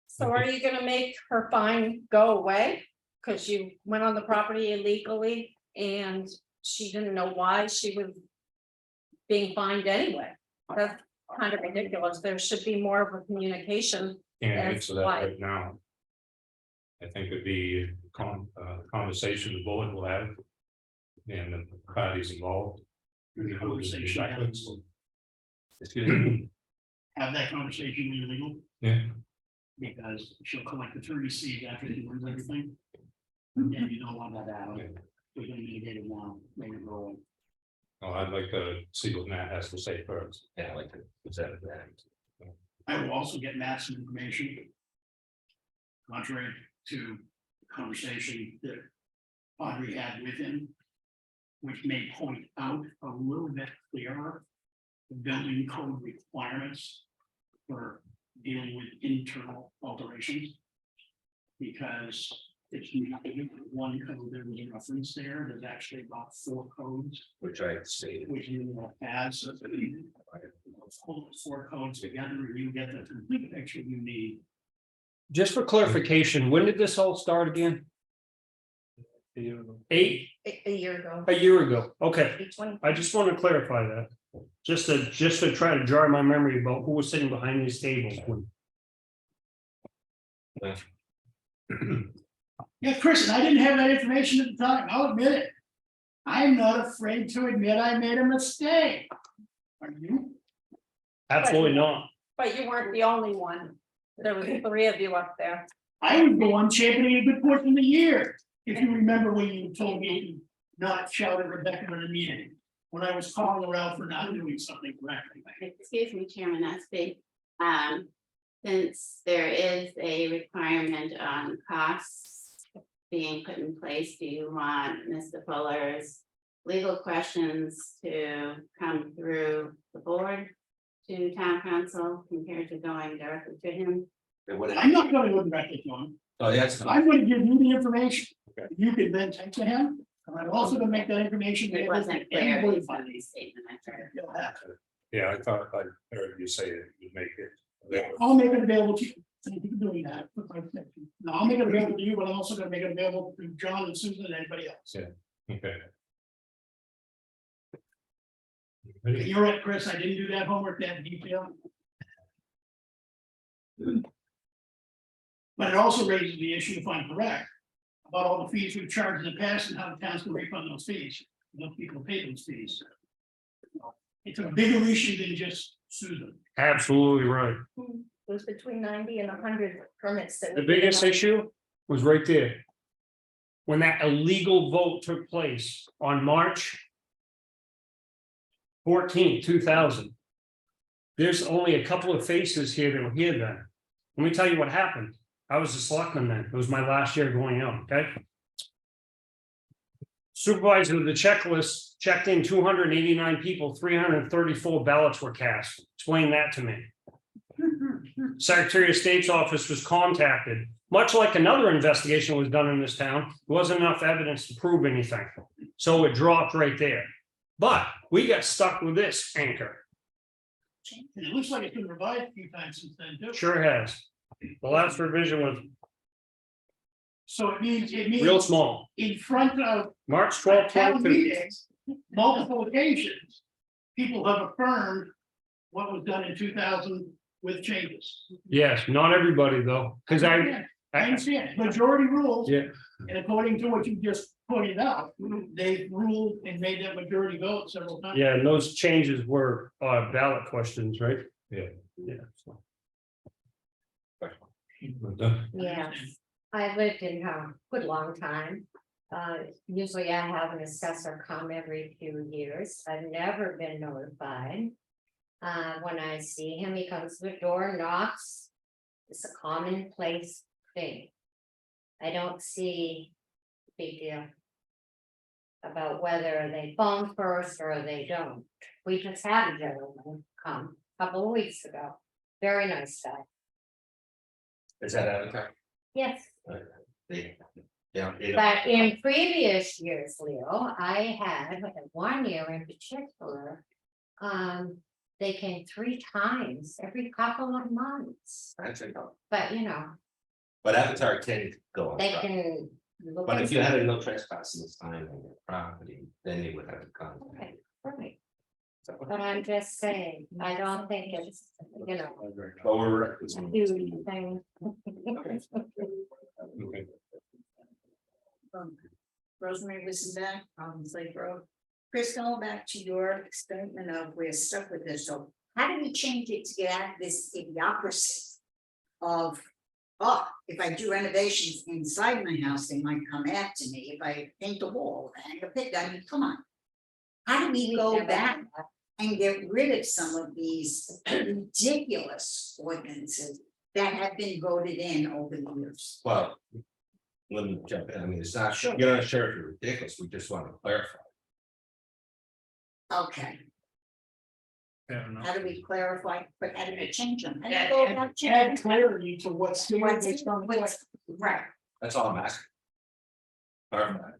So are you gonna make her fine go away? Cause you went on the property illegally and she didn't know why she was being fined anyway. That's kind of ridiculous. There should be more of a communication. Can't That's answer that why. right now. I think it'd be conversation the board will have. And the parties involved. Conversation. Excuse me. Have that conversation with legal, Yeah, because she'll collect attorney's fees after she learns everything. And you don't want that out. We're gonna mitigate it now, make it roll. oh, I'd like to see what Matt has to say first. Yeah, I like to present that. I will also get Matt some information. Contrary to the conversation that Audrey had with him. Which may point out a little bit clearer. The building code requirements. For dealing with internal alterations. Because it's not one code, there was a reference there, there's actually about 4 codes. Which I stated. Which you will add, so that you pull those 4 codes together, you get the complete picture you need. just for clarification, when did this all start again? A year ago. year ago. Okay. 20. I just want to clarify that. Just to try to jar my memory about who was sitting behind these tables when. Yeah, Chris, and I didn't have that information at the time, I'll admit it. I'm not afraid to admit I made a mistake. Are you? Absolutely not. But you weren't the only one. There was 3 of you up there. I was the one championing a good portion of the year. If you remember when you told me to not shout at Rebecca in a meeting, when I was calling her out for not doing something correctly. Excuse me, Chairman Espy. Since there is a requirement on costs being put in place, do you want Mr. Fuller's legal questions to come through the board to town council compared to going directly to him? I'm not gonna go directly to him. Oh, that's. I'm gonna give you the information. You can then take to him. And I'm also gonna make that information. It available wasn't to clear everybody. in the statement I heard. You'll have to. Yeah, I thought I heard you say that you'd make it. I'll make it available to you. Thank you for doing that. No, I'll make it available to you, but I'm also gonna make it available to John and Susan and anybody else. Okay. And you're right, Chris, I didn't do that homework that detail. But it also raises the issue, if I'm correct, about all the fees we've charged in the past and how the towns can refund those fees. Those people pay those fees. It's a bigger issue than just Susan. Absolutely right. It was between 90 and 100 permits that. The we biggest did. issue was right there. When that illegal vote took place on March 14, 2000. There's only a couple of faces here that were here then. Let me tell you what happened. I was a selectman then. It was my last year going out, okay? Supervisor of the checklist checked in 289 people, 334 ballots were cast. Explain that to me. Secretary of State's office was contacted. Much like another investigation was done in this town, there wasn't enough evidence to prove anything. So it dropped right there. But we got stuck with this anchor. And it looks like it's been revised a few times since then, too. Sure has. The last revision was So it means real small. in front of March a 12, town 2022. meeting, multiple occasions, people have affirmed what was done in 2000 with changes. Yes, not everybody though, because I understand, majority rules. Yeah. And according to what you just pointed out, they ruled and made that majority vote several times. Yeah, and those changes were ballot questions, right? Yeah. Yeah. Yeah, I lived in a good long time. Usually I have an assessor come every few years. I've never been notified. When I see him, he comes to the door, knocks. It's a commonplace thing. I don't see big deal about whether they phone first or they don't. We just had a gentleman come a couple of weeks ago. Very nice guy. Is that Avatar? Yes. Yeah. But in previous years, Leo, I had one year in particular. They came 3 times every couple of months, That's a no. but you know, But Avatar can go on. they property. can. Look But if you into had a it. no trespassing sign on your property, then you would have to come. Right, right. But I'm just saying, I don't think it's, you know, But we're. a huge thing. Okay. Rosemary Wissenbeck, Lake Road. Chris, going back to your statement of we're stuck with this, so how do we change it to get out of this idiocracy of, oh, if I do renovations inside my house, they might come after me, if I paint the wall, hang a pic, I mean, come on. How do we go back and get rid of some of these ridiculous ordinances that have been voted in over the years? Well. Let me jump in, I mean, it's not, Sure. you're not sure if you're ridiculous, we just want to clarify. Okay, Yeah, no. how do we clarify, but how do we change them? How do we Add go about add changing? clarity to what's. Right, That's all I'm asking. Clarify.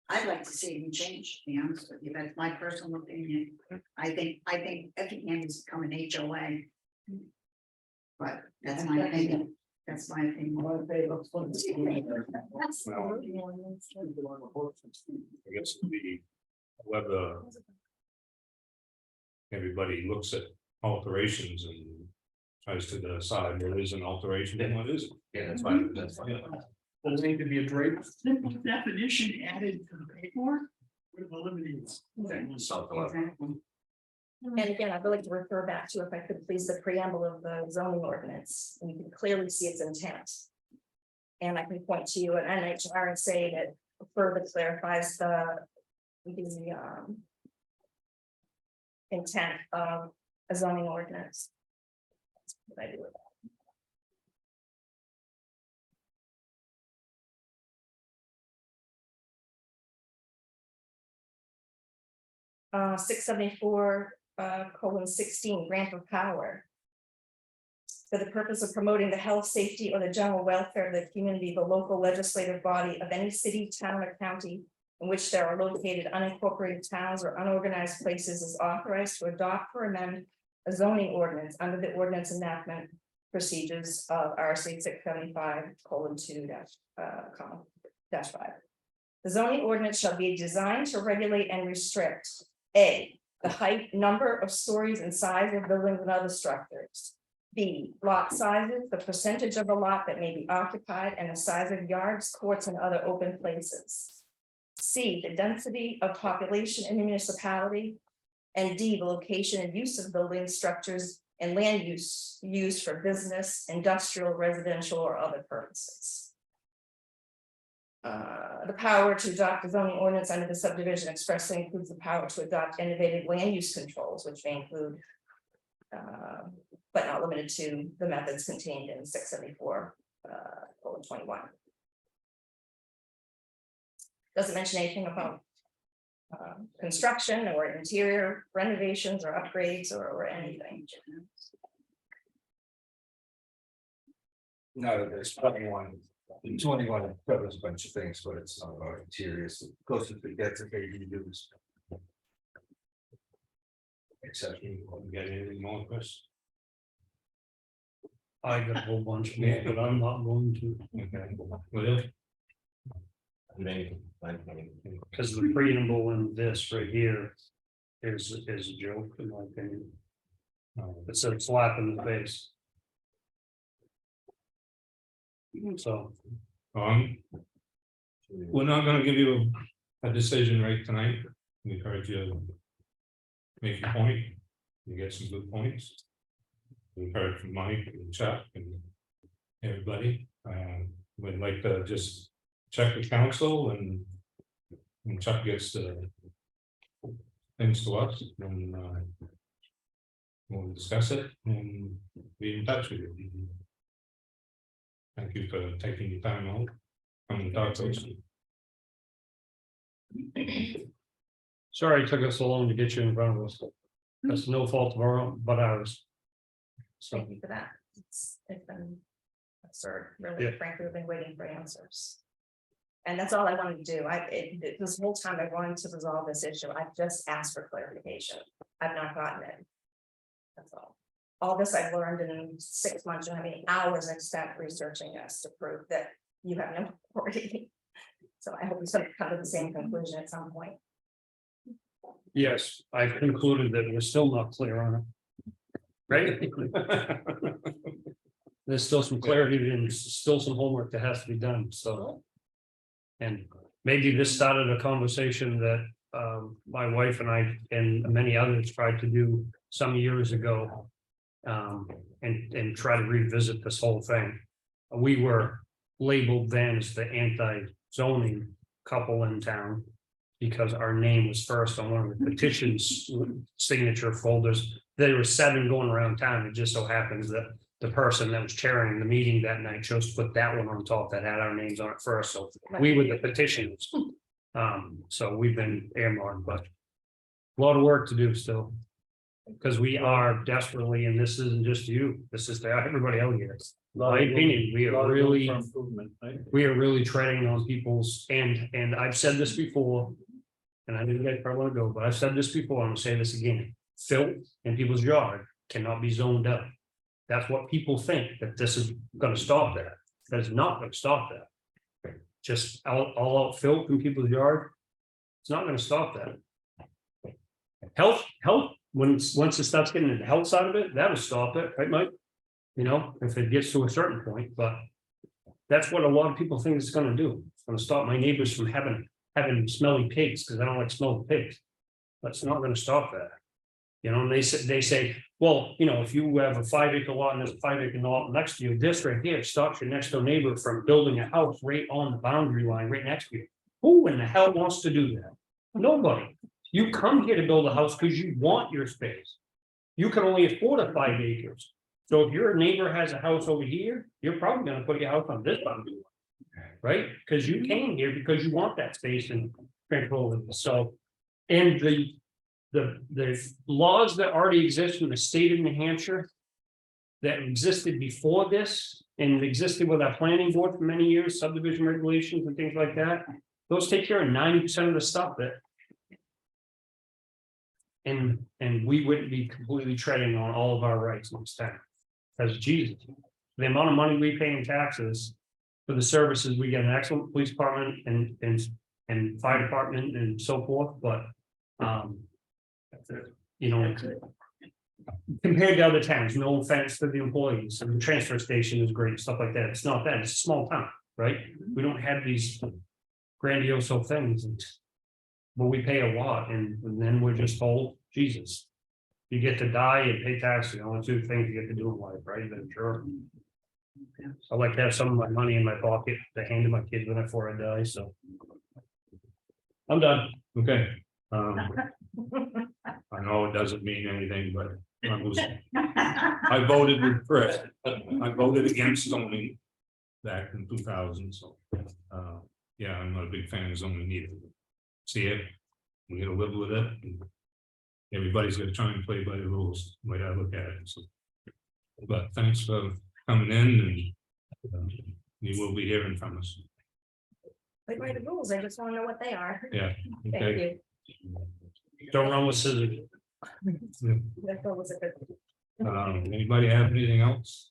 I'd like to see them change, to be honest with you, that's my personal opinion. I think Effingham has become an HOA. But that's my opinion, that's my opinion. That's- I guess the whether everybody looks at alterations and tries to decide what is an alteration and what isn't. Yeah, that's fine, that's fine. Does it need to be a drape? Simple definition added to the paperwork would have eliminated. Something like that. And again, I'd like to refer back to, if I could please, the preamble of the zoning ordinance, and you can clearly see its intent. And I can point to you an NHR and say that further clarifies the intent of a zoning ordinance. That's what I do with that. 674:16, grant of power. For the purpose of promoting the health, safety, or the general welfare of the community, the local legislative body of any city, town, or county in which there are located unincorporated towns or unorganized places is authorized to adopt or amend a zoning ordinance under the ordinance enactment procedures of RC 675:2-5. The zoning ordinance shall be designed to regulate and restrict: A, the height, number of stories and size of buildings and other structures. B, lot sizes, the percentage of a lot that may be occupied, and the size of yards, courts, and other open places. C, the density of population in the municipality. And D, the location and use of buildings, structures, and land use used for business, industrial, residential, or other purposes. The power to adopt a zoning ordinance under the subdivision expressly includes the power to adopt innovative land use controls, which may include, but not limited to, the methods contained in 674:21. Doesn't mention anything about construction or interior renovations or upgrades or anything. No, there's 21 covers a bunch of things, but it's not about interiors, closer to get to ADUs. Except you couldn't get anything more, Chris. I got a whole bunch more, but I'm not going to. Okay. Well, Because the preamble in this right here is a joke, in my opinion. It's a slap in the face. So, We're not gonna give you a decision right tonight. We heard you make your point. You get some good points. We heard from Mike and Chuck and everybody. We'd like to just check the council and when Chuck gets the things to us, then we'll discuss it and be in touch with you. Thank you for taking your time out. Come and talk to us. sorry it took us so long to get you in front of us. That's no fault of our own, but ours. So, Thank you for that. It's been absurd, really, Yeah. frankly, we've been waiting for answers. And that's all I wanted to do. This whole time I wanted to resolve this issue. I've just asked for clarification. I've not gotten it. That's all. All this I've learned in 6 months, and how many hours I've spent researching this to prove that you have no authority. So I hope we sort of come to the same conclusion at some point. yes, I've concluded that we're still not clear on it. Right? There's still some clarity and still some homework that has to be done, so. And maybe this started a conversation that my wife and I and many others tried to do some years ago. And try to revisit this whole thing. We were labeled then as the anti-zoning couple in town. Because our name was first on one of the petitions signature folders. There were 7 going around town. It just so happens that the person that was chairing the meeting that night chose to put that one on top that had our names on it first, so we were the petitioners. So we've been earmarked, but a lot of work to do still. Because we are desperately, and this isn't just you, this is everybody out here. My opinion, we are really treading on people's, and I've said this before. And I know you guys probably want to go, but I've said this before, I'm gonna say this again, filth in people's yard cannot be zoned out. That's what people think, that this is gonna stop that, that is not gonna stop that. Just all out filth in people's yard, it's not gonna stop that. Health, once it starts getting into the health side of it, that'll stop it, right, Mike? You know, if it gets to a certain point, but that's what a lot of people think it's gonna do. It's gonna stop my neighbors from having smelly pigs, because I don't like smelly pigs. But it's not gonna stop that. You know, and they say, well, you know, if you have a 5-acre lot and there's a 5-acre lot next to you, this right here stops your next door neighbor from building a house right on the boundary line right next to you. Who in the hell wants to do that? Nobody. You come here to build a house because you want your space. You can only afford a 5 acres. So if your neighbor has a house over here, you're probably gonna put your house on this boundary line. Right? Because you came here because you want that space and control it. So, and the laws that already exist in the state of New Hampshire. That existed before this and existed with our planning board for many years, subdivision regulations and things like that. Those take care of 90% of the stuff that. And we wouldn't be completely treading on all of our rights next time. Because Jesus, the amount of money we pay in taxes. For the services, we get an excellent police department and fire department and so forth, but. You know. Compared to other towns, no offense to the employees, and the transfer station is great, stuff like that. It's not that, it's a small town, right? We don't have these grandiose things. But we pay a lot and then we're just told, Jesus. You get to die and pay taxes, the only 2 things you get to do in life, right? Then sure. I like to have some of my money in my pocket to hand to my kids before I die, so. I'm done. Okay. I know it doesn't mean anything, but I voted with Chris. I voted against zoning back in 2000, so, yeah, I'm not a big fan of zoning either. See it, we gotta live with it. And everybody's gonna try and play by the rules, the way I look at it, so. But thanks for coming in and you will be hearing from us. Play by the rules, I just want to know what they are. Yeah, Thank okay. you. Don't run with scissors. That was a good. Anybody have anything else?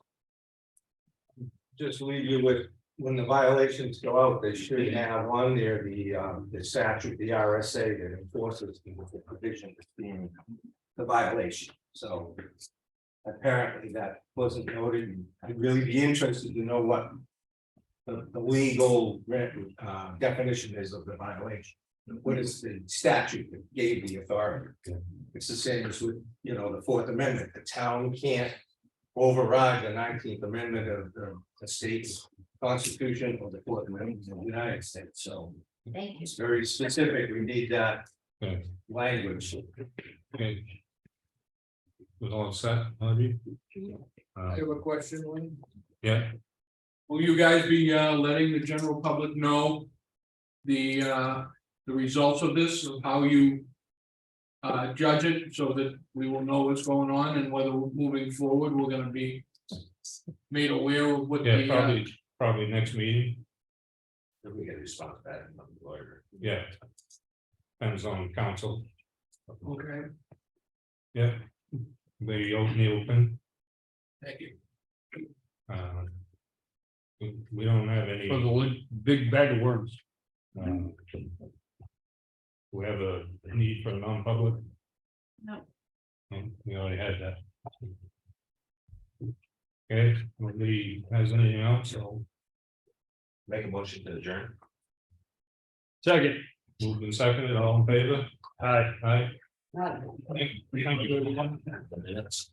Just leave you with when the violations go out, they should have on there the statute, the RSA that enforces the provision that's being the violation, so. Apparently that wasn't noted, and I'd really be interested to know what. The legal definition is of the violation. What is the statute that gave the authority? It's the same as with, you know, the Fourth Amendment, the town can't. Override the 19th Amendment of the state's constitution or the Fourth Amendment of the United States, so. Thank you. It's very specific, we need that Okay. language. Okay. Was all set, Audrey? I have a question, Lynn. Yeah, Will you guys be letting the general public know the results of this, of how you judge it, so that we will know what's going on and whether moving forward, we're gonna be made aware of what yeah, the probably next meeting, Then we get a response back from the lawyer. yeah. Depends on council, okay, yeah. The open, thank you. we don't have any. For the big bag of worms. We have a need for a non-public? No. We already had that. Okay, nobody has anything else, so Make a motion to adjourn. Second. moved and seconded, all in favor? Aye. Aye. Thank you, everyone. Minutes.